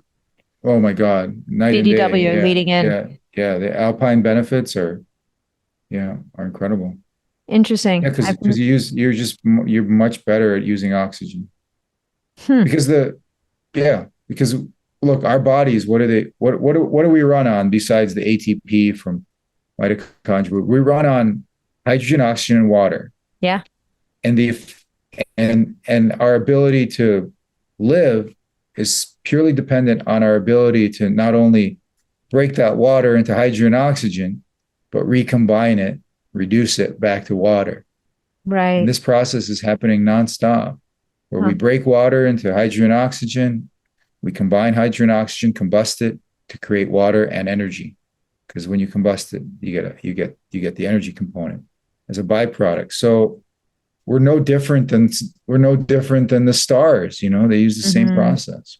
[SPEAKER 2] Oh my God, night
[SPEAKER 1] BDW
[SPEAKER 2] and day.
[SPEAKER 1] leading in.
[SPEAKER 2] Yeah. The Alpine benefits are incredible.
[SPEAKER 1] Interesting.
[SPEAKER 2] Yeah, because you're much better at using oxygen. Because look, our bodies, what do we run on besides the ATP from mitochondria? We run on hydrogen, oxygen, and water.
[SPEAKER 1] Yeah.
[SPEAKER 2] And our ability to live is purely dependent on our ability to not only break that water into hydrogen and oxygen, but recombine it, reduce it back to water.
[SPEAKER 1] Right.
[SPEAKER 2] And this process is happening nonstop, where we break water into hydrogen and oxygen, we combine hydrogen and oxygen, combust it to create water and energy. Because when you combust it, you get the energy component as a byproduct. So we're no different than the stars. They use the same process.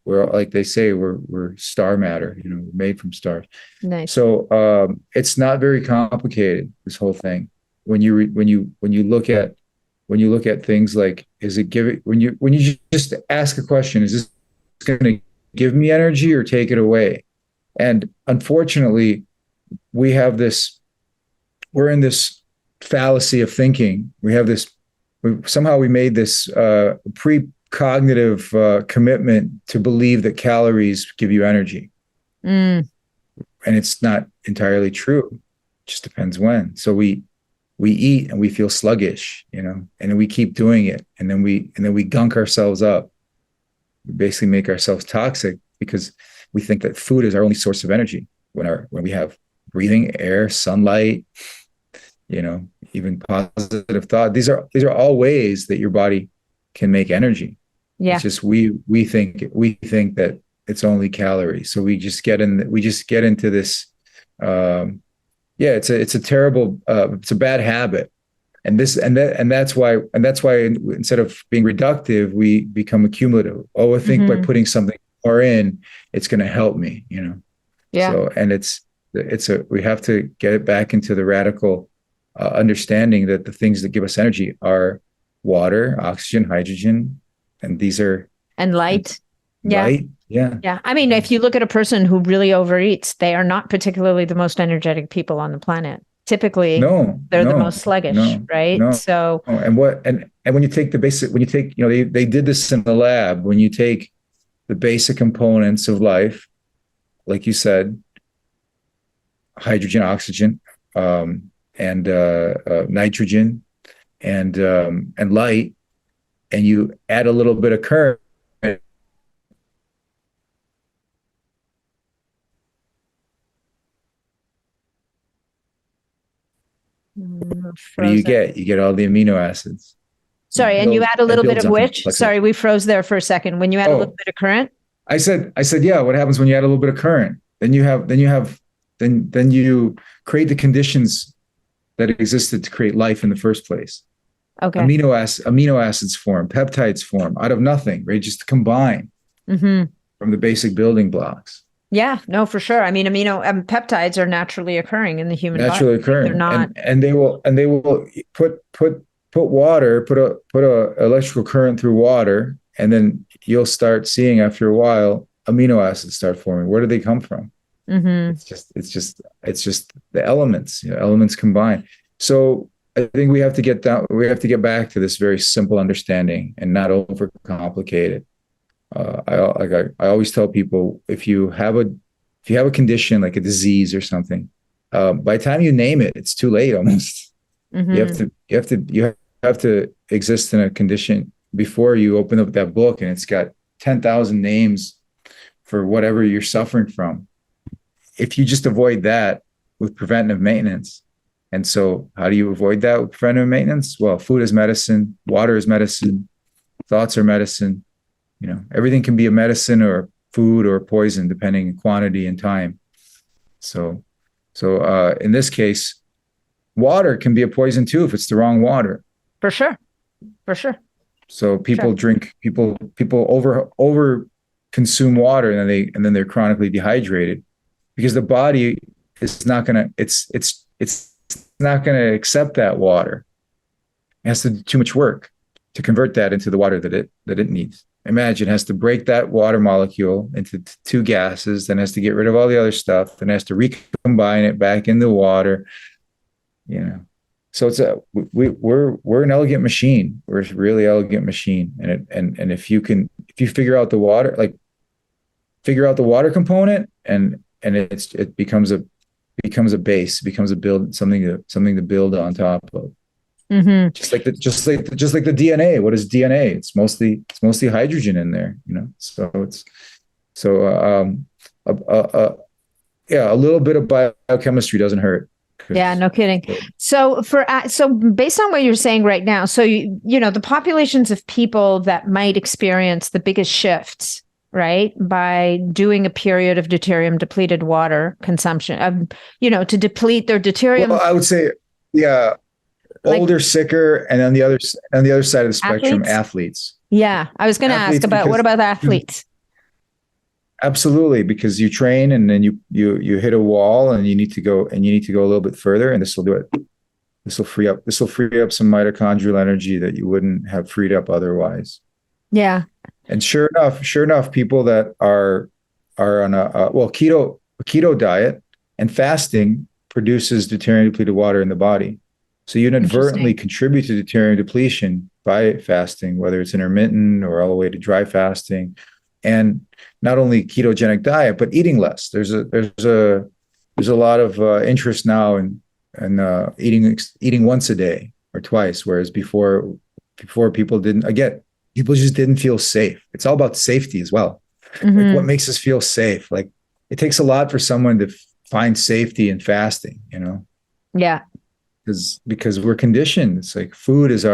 [SPEAKER 2] We're like they say, we're star matter. We're made from stars.
[SPEAKER 1] Nice.
[SPEAKER 2] So it's not very complicated, this whole thing. When you look at things like, when you just ask a question, is this going to give me energy or take it away? And unfortunately, we're in this fallacy of thinking. We made this precognitive commitment to believe that calories give you energy. And it's not entirely true. It just depends when. So we eat and we feel sluggish, and then we keep doing it. And then we gunk ourselves up. We basically make ourselves toxic because we think that food is our only source of energy when we have breathing air, sunlight, even positive thought. These are all ways that your body can make energy. Yeah. It's just we think that it's only calories. So we just get into this. It's a terrible. It's a bad habit, and that's why instead of being reductive, we become accumulative. Oh, I think by putting something more in, it's going to help me. Yeah. So we have to get it back into the radical understanding that the things that give us energy are water, oxygen, hydrogen, and these are
[SPEAKER 1] light. Yeah.
[SPEAKER 2] Light. Yeah.
[SPEAKER 1] Yeah. I mean, if you look at a person who really overeats, they are not particularly the most energetic people on the planet. Typically, they're the most sluggish, right? So,
[SPEAKER 2] and when you take they did this in the lab. When you take the basic components of life, like you said, hydrogen, oxygen, and nitrogen, and light, and you add a little bit of current. What do you get? You get all the amino acids.
[SPEAKER 1] Sorry, and you add a little bit of which? Sorry, we froze there for a second. When you add a little bit of current?
[SPEAKER 2] I said, yeah. What happens when you add a little bit of current? Then you create the conditions that existed to create life in the first place.
[SPEAKER 1] Okay.
[SPEAKER 2] Amino acids form, peptides form out of nothing, right? Just combine from the basic building blocks.
[SPEAKER 1] Yeah, no, for sure. I mean, peptides are naturally occurring in the human body.
[SPEAKER 2] Naturally occurring.
[SPEAKER 1] They're not,
[SPEAKER 2] and they will put water, put a electrical current through water, and then you'll start seeing after a while amino acids start forming. Where do they come from? It's just the elements. Elements combine. So I think we have to get back to this very simple understanding and not overcomplicate it. I always tell people, if you have a condition like a disease or something, by the time you name it, it's too late almost. You have to exist in a condition before you open up that book and it's got 10,000 names for whatever you're suffering from. If you just avoid that with preventative maintenance. And so how do you avoid that with preventative maintenance? Well, food is medicine, water is medicine, thoughts are medicine. Everything can be a medicine or food or poison, depending on quantity and time. So So in this case, water can be a poison too if it's the wrong water.
[SPEAKER 1] For sure. For sure.
[SPEAKER 2] So people over consume water, and then they're chronically dehydrated because the body is not gonna it's not gonna accept that water. It has to do too much work to convert that into the water that it needs. Imagine, it has to break that water molecule into two gases, then has to get rid of all the other stuff, then has to recombine it back in the water. So it's we're an elegant machine. We're a really elegant machine, and if you figure out the water, component, and it becomes a base, becomes a build, something to build on top of.
[SPEAKER 1] Mm-hmm.
[SPEAKER 2] Just like the DNA. What is DNA? It's mostly hydrogen in there, So a little bit of biochemistry doesn't hurt.
[SPEAKER 1] Yeah, no kidding. So based on what you're saying right now, so the populations of people that might experience the biggest shifts, right, by doing a period of deuterium depleted water consumption, to deplete their deuterium.
[SPEAKER 2] Well, I would say, yeah, older, sicker, and on the other side of the spectrum, athletes.
[SPEAKER 1] Yeah, I was going to ask about what about athletes?
[SPEAKER 2] Absolutely, because you train and then you hit a wall and you need to go a little bit further, and this will do it. This will free up some mitochondrial energy that you wouldn't have freed up otherwise.
[SPEAKER 1] Yeah.
[SPEAKER 2] And sure enough, people that are on a keto diet and fasting produces deuterium depleted water in the body. So you inadvertently contribute to deuterium depletion by fasting, whether it's intermittent or all the way to dry fasting. And not only ketogenic diet, but eating less. There's a lot of interest now in eating once a day or twice, whereas before people just didn't feel safe. It's all about safety as well. Mm-hmm. Like, what makes us feel safe? Like, it takes a lot for someone to find safety in fasting,
[SPEAKER 1] Yeah.
[SPEAKER 2] Because we're conditioned. It's like food is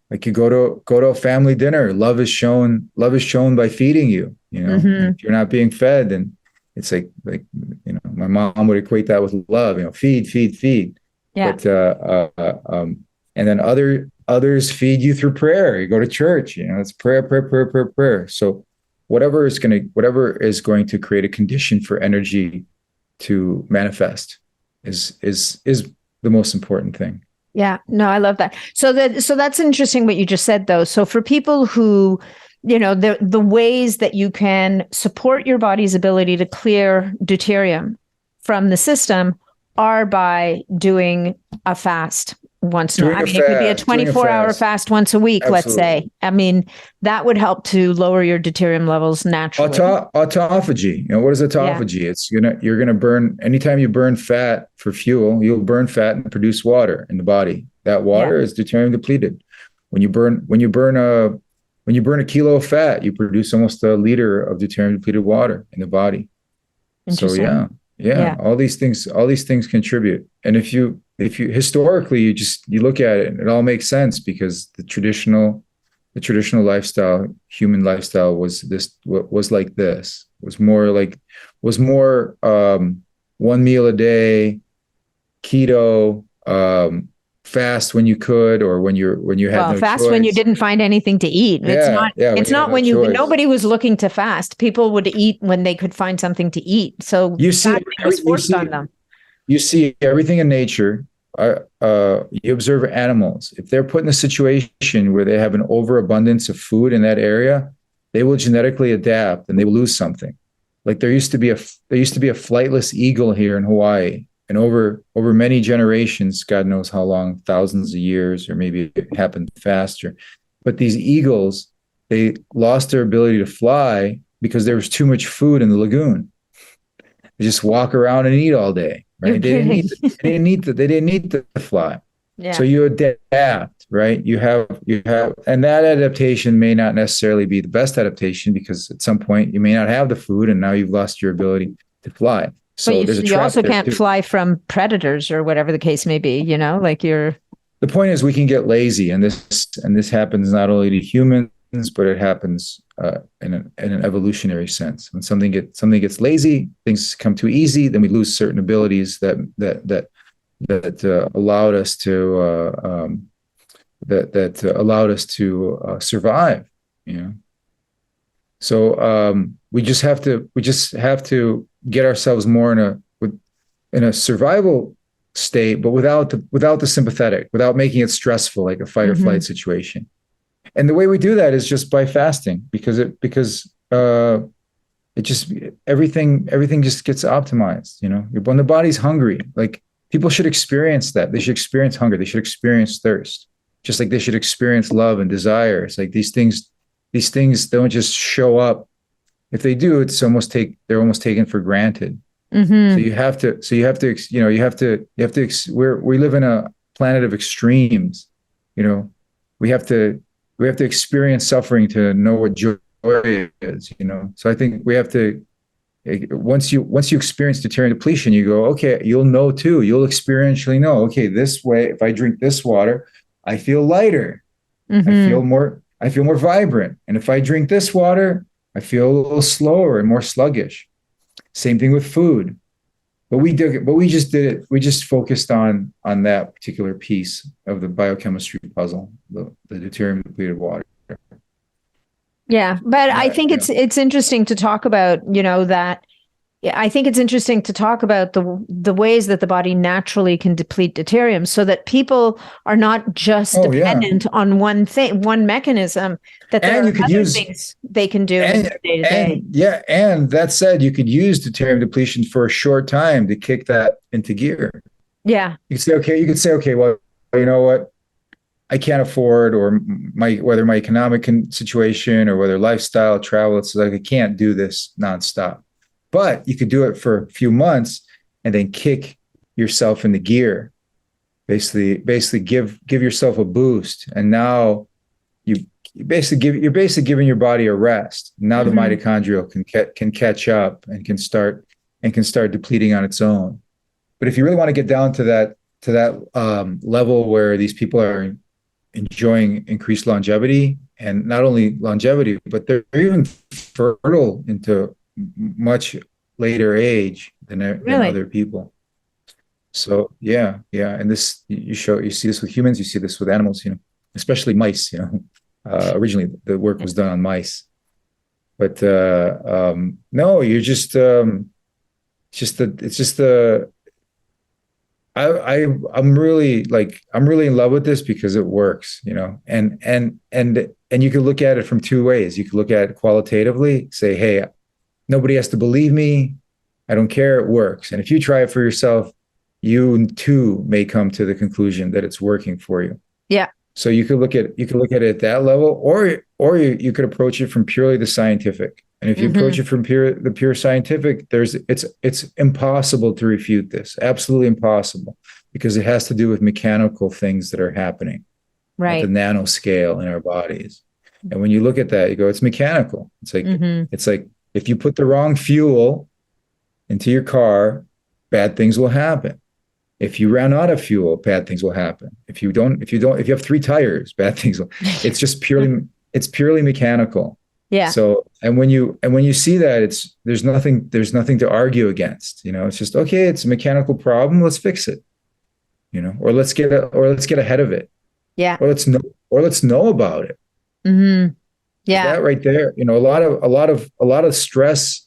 [SPEAKER 2] like you go to a family dinner. Love is shown by feeding you.
[SPEAKER 1] Mm-hmm.
[SPEAKER 2] If you're not being fed, then it's like my mom would equate that with love. Feed.
[SPEAKER 1] Yeah.
[SPEAKER 2] But and then others feed you through prayer. You go to church. It's prayer. So whatever is going to create a condition for energy to manifest is the most important thing.
[SPEAKER 1] Yeah, no, I love that. So that's interesting what you just said, though. So for people who, the ways that you can support your body's ability to clear deuterium from the system are by doing a fast once. It could be a 24-hour fast once a week, Absolutely. Let's say. I mean, that would help to lower your deuterium levels naturally.
[SPEAKER 2] Autophagy. What is autophagy? Yeah. It's you're gonna burn, anytime you burn fat for fuel, you'll burn fat and produce water in the body. That water is deuterium depleted. When you burn a kilo of fat, you produce almost a liter of deuterium depleted water in the body. So yeah. All these things contribute. And if you historically you look at it, and it all makes sense, because the traditional lifestyle, human lifestyle, was like this. Was more 1 meal a day, keto, fast when you could, or when you had no
[SPEAKER 1] fast
[SPEAKER 2] choice.
[SPEAKER 1] When you didn't find anything to eat. It's not when nobody was looking to fast. People would eat when they could find something to eat. So
[SPEAKER 2] you see,
[SPEAKER 1] was forced on them.
[SPEAKER 2] You see everything in nature. You observe animals. If they're put in a situation where they have an overabundance of food in that area, they will genetically adapt and they will lose something. Like there used to be a flightless eagle here in Hawaii, and over many generations, God knows how long, thousands of years, or maybe it happened faster. But these eagles, they lost their ability to fly because there was too much food in the lagoon. They just walk around and eat all day. Right? They didn't need to fly.
[SPEAKER 1] Yeah.
[SPEAKER 2] So you adapt, right? You have, and that adaptation may not necessarily be the best adaptation, because at some point you may not have the food and now you've lost your ability to fly. So
[SPEAKER 1] but you also can't fly from predators or whatever the case may be, The point
[SPEAKER 2] is we can get lazy, and this happens not only to humans, but it happens in an evolutionary sense. When something gets lazy, things come too easy, then we lose certain abilities that allowed us to survive. You know, so we just have to get ourselves more in a survival state, but without the sympathetic, without making it stressful, like a fight or flight situation. And the way we do that is just by fasting, because it just everything just gets optimized. You know, when the body's hungry, like people should experience that. They should experience hunger. They should experience thirst, just like they should experience love and desire. It's like these things don't just show up. If they do, they're almost taken for granted.
[SPEAKER 1] Mm-hmm.
[SPEAKER 2] So we live in a planet of extremes. You know, we have to experience suffering to know what joy is. You know, so I think we have to. Once you experience deuterium depletion, you go, okay, you'll know too. You'll experientially know, okay, this way, if I drink this water, I feel lighter.
[SPEAKER 1] Mm-hmm.
[SPEAKER 2] I feel more vibrant. And if I drink this water, I feel a little slower and more sluggish. Same thing with food. But we just focused on that particular piece of the biochemistry puzzle, the deuterium depleted water.
[SPEAKER 1] Yeah, but I think it's interesting to talk about, you know, that I think it's interesting to talk about the ways that the body naturally can deplete deuterium, so that people are not just dependent on one thing, one mechanism, that there are other things they can do day to day.
[SPEAKER 2] Yeah, and that said, you could use deuterium depletion for a short time to kick that into gear.
[SPEAKER 1] Yeah.
[SPEAKER 2] You could say, okay, well, you know what? I can't afford, or whether my economic situation or whether lifestyle, travel, it's like I can't do this nonstop. But you could do it for a few months and then kick yourself into gear. Basically give yourself a boost. And now you're basically giving your body a rest. Now the mitochondria can catch up and can start depleting on its own. But if you really want to get down to that level where these people are enjoying increased longevity, and not only longevity, but they're even fertile into much later age than other people. So yeah, and this you see this with humans, you see this with animals, you know, especially mice. You know, originally the work was done on mice, but no, you're just I'm really in love with this because it works, you know, and you can look at it from two ways. You can look at it qualitatively, say, hey, nobody has to believe me. I don't care. It works. And if you try it for yourself, you too may come to the conclusion that it's working for you.
[SPEAKER 1] Yeah.
[SPEAKER 2] So you could look at it at that level, or you could approach it from purely the scientific. And if you approach it from the pure scientific, it's impossible to refute this. Absolutely impossible, because it has to do with mechanical things that are happening at the nanoscale in our bodies. And when you look at that, you go, it's mechanical. It's like if you put the wrong fuel into your car, bad things will happen. If you run out of fuel, bad things will happen. If you have 3 tires, bad things will. It's just purely mechanical.
[SPEAKER 1] Yeah.
[SPEAKER 2] So, and when you see that, there's nothing to argue against, you know, it's just, okay, it's a mechanical problem. Let's fix it, you know, or let's get ahead of it.
[SPEAKER 1] Yeah.
[SPEAKER 2] Or let's know about it.
[SPEAKER 1] Mm-hmm. Yeah.
[SPEAKER 2] That right there, you know, a lot of stress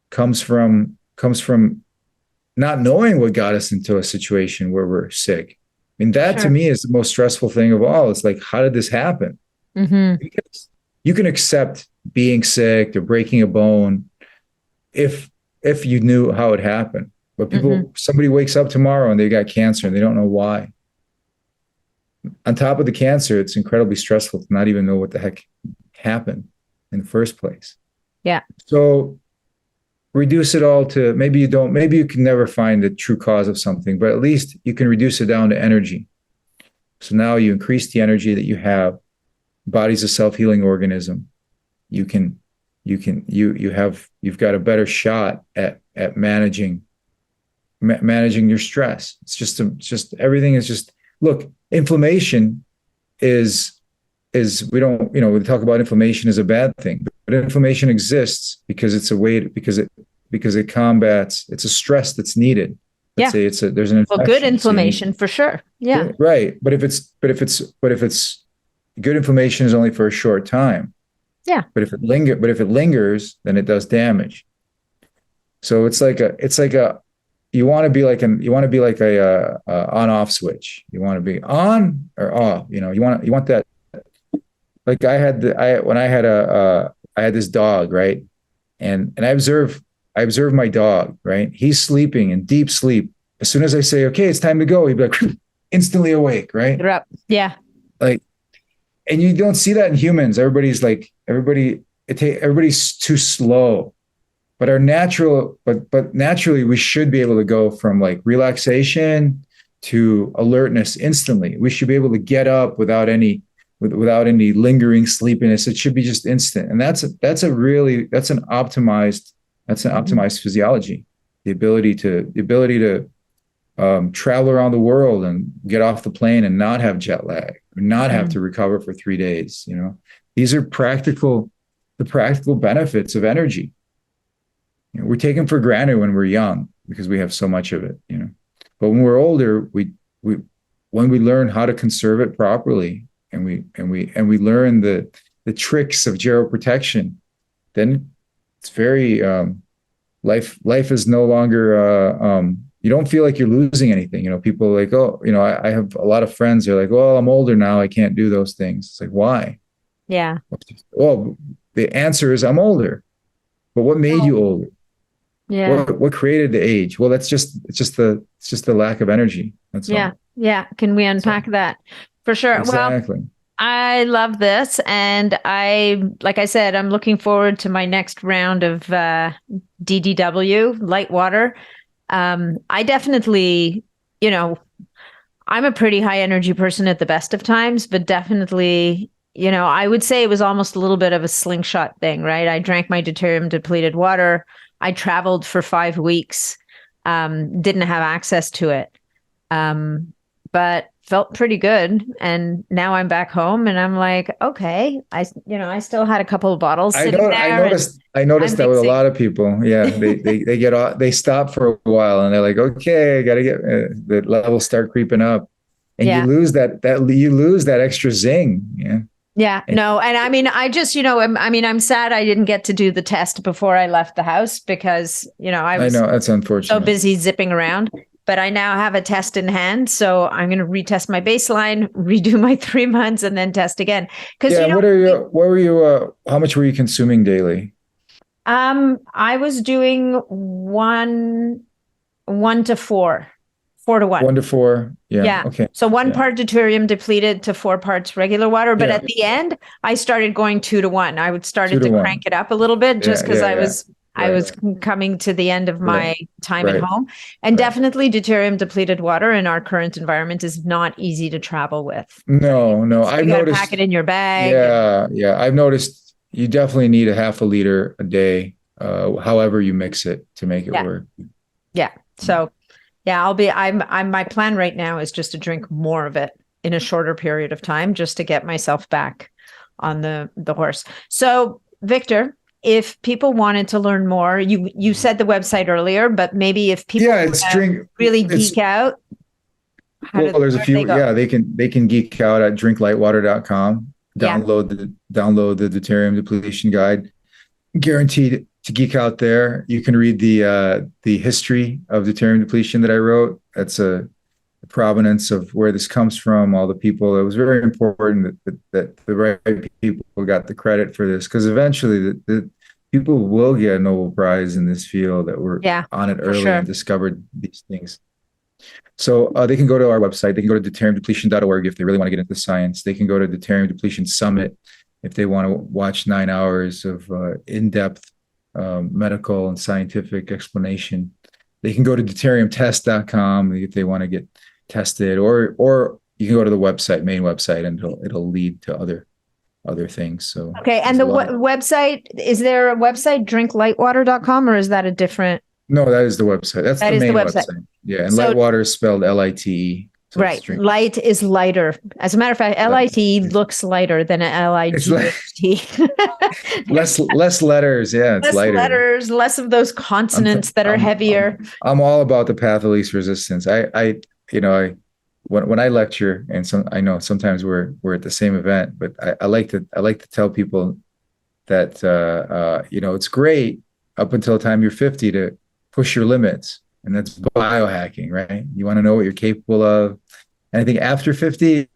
[SPEAKER 2] comes from not knowing what got us into a situation where we're sick. I mean, that to me is the most stressful thing of all. It's like, how did this happen? Because you can accept being sick or breaking a bone if you knew how it happened. But somebody wakes up tomorrow and they got cancer and they don't know why. On top of the cancer, it's incredibly stressful to not even know what the heck happened in the first place.
[SPEAKER 1] Yeah.
[SPEAKER 2] So reduce it all to, maybe you can never find the true cause of something, but at least you can reduce it down to energy. So now you increase the energy that you have. Body's a self-healing organism. You've got a better shot at managing your stress. It's just everything is just, look, inflammation is is we don't, we talk about inflammation as a bad thing, but inflammation exists because it's a way to, because it combats, it's a stress that's needed. Let's say there's an infection.
[SPEAKER 1] Well, good inflammation for sure. Yeah.
[SPEAKER 2] Right. But if it's good inflammation is only for a short time.
[SPEAKER 1] Yeah.
[SPEAKER 2] But if it lingers, then it does damage. So it's like you want to be like a on-off switch. You want to be on or off. You want that. Like I had this dog, right? And I observe my dog, right? He's sleeping in deep sleep. As soon as I say, okay, it's time to go, he'd be like instantly awake, right?
[SPEAKER 1] You're up. Yeah.
[SPEAKER 2] Like, and you don't see that in humans. Everybody's too slow. But naturally, we should be able to go from like relaxation to alertness instantly. We should be able to get up without any lingering sleepiness. It should be just instant. And that's an optimized physiology. The ability to travel around the world and get off the plane and not have jet lag or not have to recover for 3 days. These are the practical benefits of energy. We're taken for granted when we're young because we have so much of it, But when we're older, when we learn how to conserve it properly and we learn the tricks of geroprotection, then it's very life is no longer you don't feel like you're losing anything. People are like, oh, I have a lot of friends. They're like, well, I'm older now. I can't do those things. It's like, why?
[SPEAKER 1] Yeah.
[SPEAKER 2] Well, the answer is I'm older. But what made you older?
[SPEAKER 1] Yeah.
[SPEAKER 2] What created the age? Well, it's just the lack of energy. That's all.
[SPEAKER 1] Yeah. Can we unpack that? For sure.
[SPEAKER 2] Exactly.
[SPEAKER 1] Well, I love this. And like I said, I'm looking forward to my next round of DDW, light water. I definitely, I'm a pretty high energy person at the best of times, but definitely, I would say it was almost a little bit of a slingshot thing, right? I drank my deuterium-depleted water. I traveled for 5 weeks, didn't have access to it, but felt pretty good. And now I'm back home and I'm like, okay, I still had a couple of bottles sitting there.
[SPEAKER 2] I noticed that with a lot of people. Yeah. They get off, they stop for a while and they're like, okay, I got to get the levels start creeping up and you lose that extra zing. Yeah.
[SPEAKER 1] Yeah, no. And I mean, I'm sad I didn't get to do the test before I left the house because, I know
[SPEAKER 2] that's unfortunate.
[SPEAKER 1] So busy zipping around, but I now have a test in hand. So I'm going to retest my baseline, redo my 3 months and then test again. Cause
[SPEAKER 2] how much were you consuming daily?
[SPEAKER 1] I was doing 1 to 4. 4 to 1.
[SPEAKER 2] 1 to 4. Yeah. Okay.
[SPEAKER 1] So 1 part deuterium depleted to 4 parts regular water. But at the end, I started going 2 to 1. I started to crank it up a little bit just because I was coming to the end of my time at home. And definitely deuterium depleted water in our current environment is not easy to travel with.
[SPEAKER 2] No.
[SPEAKER 1] I've noticed. Pack it in your bag.
[SPEAKER 2] Yeah. I've noticed you definitely need a half a liter a day, however you mix it to make it work.
[SPEAKER 1] Yeah. So. Yeah, my plan right now is just to drink more of it in a shorter period of time, just to get myself back on the horse. So, Victor, if people wanted to learn more, you said the website earlier, but maybe if people really geek out.
[SPEAKER 2] There's a few. Yeah, they can geek out at drinklightwater.com. Download the deuterium depletion guide. Guaranteed to geek out there. You can read the history of deuterium depletion that I wrote. That's the provenance of where this comes from, all the people. It was very important that the right people got the credit for this, because eventually the people will get a Nobel Prize in this field that were on it early and discovered these things. So they can go to our website. They can go to deuteriumdepletion.org if they really want to get into science. They can go to Deuterium Depletion Summit if they want to watch 9 hours of in-depth medical and scientific explanation. They can go to deuteriumtest.com if they want to get tested, or you can go to the main website, and it'll lead to other things. So
[SPEAKER 1] okay, and the website, is there a website, drinklightwater.com, or is that a different?
[SPEAKER 2] No, that is the website. That's the main website. Yeah, and Lightwater is spelled Lite. So
[SPEAKER 1] Right. Light is lighter. As a matter of fact, LIT looks lighter than an LIGHT.
[SPEAKER 2] less letters. Yeah, it's
[SPEAKER 1] less
[SPEAKER 2] lighter.
[SPEAKER 1] letters, less of those consonants that are heavier.
[SPEAKER 2] I'm all about the path of least resistance. When I lecture, and I know sometimes we're at the same event, but I like to tell people that it's great up until the time you're 50 to push your limits, and that's biohacking, right? You want to know what you're capable of, and I think after 50,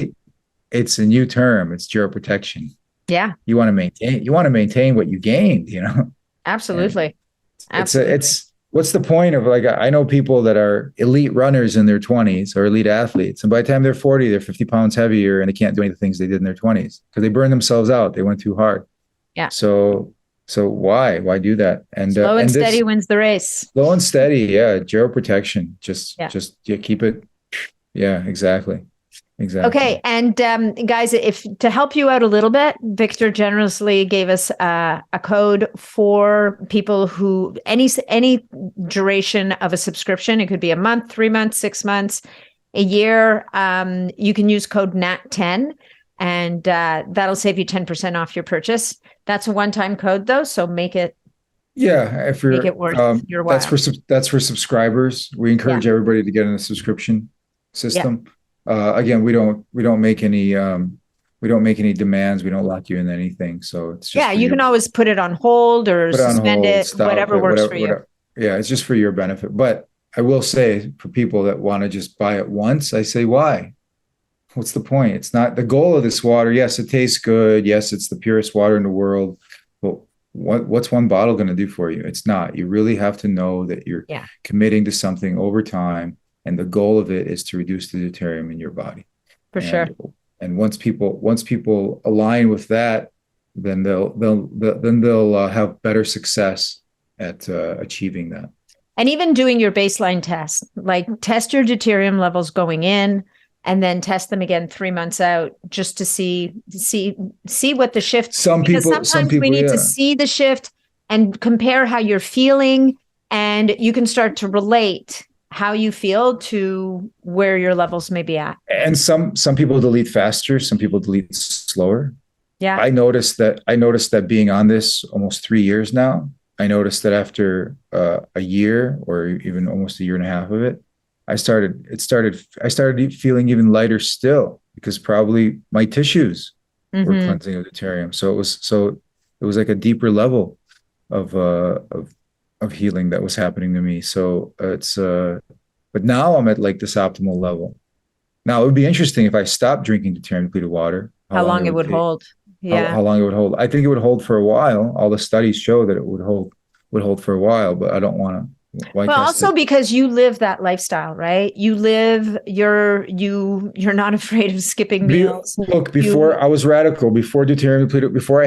[SPEAKER 2] it's a new term. It's geroprotection.
[SPEAKER 1] Yeah,
[SPEAKER 2] you want to maintain what you gained.
[SPEAKER 1] Absolutely.
[SPEAKER 2] It's what's the point of, like, I know people that are elite runners in their 20s or elite athletes, and by the time they're 40, they're 50 pounds heavier, and they can't do any of the things they did in their 20s because they burned themselves out. They went too hard.
[SPEAKER 1] Yeah.
[SPEAKER 2] So why do that? And
[SPEAKER 1] slow and steady wins the race.
[SPEAKER 2] Slow and steady. Yeah. Geroprotection. Just keep it. Yeah, exactly.
[SPEAKER 1] Okay. And guys, if to help you out a little bit, Victor generously gave us a code for people who any duration of a subscription. It could be a month, 3 months, 6 months, a year. You can use code NAT10, and that'll save you 10% off your purchase. That's a one-time code though, so make it.
[SPEAKER 2] Yeah, if you're,
[SPEAKER 1] make it worth your while.
[SPEAKER 2] That's for subscribers. We encourage everybody to get in a subscription system. Again, we don't make any demands. We don't lock you in anything. So it's just
[SPEAKER 1] you can always put it on hold or suspend it, whatever works for you.
[SPEAKER 2] Yeah, it's just for your benefit. But I will say, for people that want to just buy it once, I say, why? What's the point? It's not the goal of this water. Yes, it tastes good. Yes, it's the purest water in the world. But what's one bottle going to do for you? It's not. You really have to know that you're committing to something over time. And the goal of it is to reduce the deuterium in your body.
[SPEAKER 1] Sure.
[SPEAKER 2] And once people align with that, then they'll have better success at achieving that.
[SPEAKER 1] And even doing your baseline test, like test your deuterium levels going in, and then test them again 3 months out, just to see what the shift. Sometimes we need to see the shift and compare how you're feeling, and you can start to relate how you feel to where your levels may be at.
[SPEAKER 2] And some people delete faster, some people delete slower.
[SPEAKER 1] Yeah.
[SPEAKER 2] I noticed that being on this almost 3 years now, I noticed that after a year or even almost a year and a half of it, I started feeling even lighter still, because probably my tissues were cleansing of deuterium. So it was like a deeper level of healing that was happening to me. So but now I'm at like this optimal level. Now it would be interesting if I stopped drinking deuterium-depleted water.
[SPEAKER 1] How long it would hold? Yeah.
[SPEAKER 2] How long it would hold? I think it would hold for a while. All the studies show that it would hold for a while, but I don't want to.
[SPEAKER 1] Well, also because you live that lifestyle, right? You're not afraid of skipping meals.
[SPEAKER 2] Look, before I was radical, before I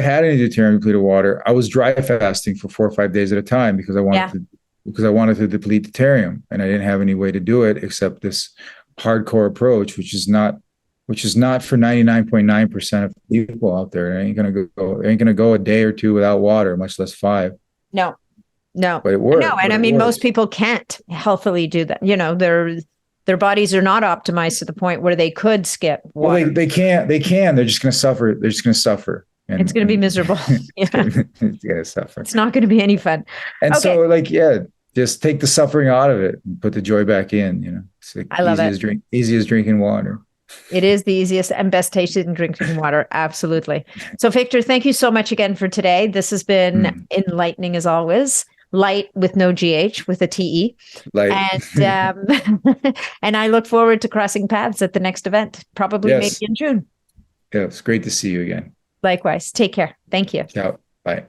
[SPEAKER 2] had any deuterium-depleted water, I was dry fasting for 4 or 5 days at a time because I wanted to deplete deuterium, and I didn't have any way to do it except this hardcore approach, which is not for 99.9% of people out there. It ain't gonna go a day or two without water, much less 5.
[SPEAKER 1] No,
[SPEAKER 2] but it works.
[SPEAKER 1] No, and I mean, most people can't healthily do that. Their bodies are not optimized to the point where they could skip water.
[SPEAKER 2] Well, they can't. They're just going to suffer. And
[SPEAKER 1] it's going to be miserable.
[SPEAKER 2] It's going to suffer.
[SPEAKER 1] It's not going to be any fun.
[SPEAKER 2] And so, just take the suffering out of it and put the joy back in. It's like
[SPEAKER 1] I love it.
[SPEAKER 2] Easy as drinking water.
[SPEAKER 1] It is the easiest and best tasting drinking water. Absolutely. So, Victor, thank you so much again for today. This has been enlightening as always. Light with no GH, with a TE.
[SPEAKER 2] Light.
[SPEAKER 1] And and I look forward to crossing paths at the next event, probably maybe in June.
[SPEAKER 2] Yeah, it's great to see you again.
[SPEAKER 1] Likewise. Take care. Thank you.
[SPEAKER 2] Ciao. Bye.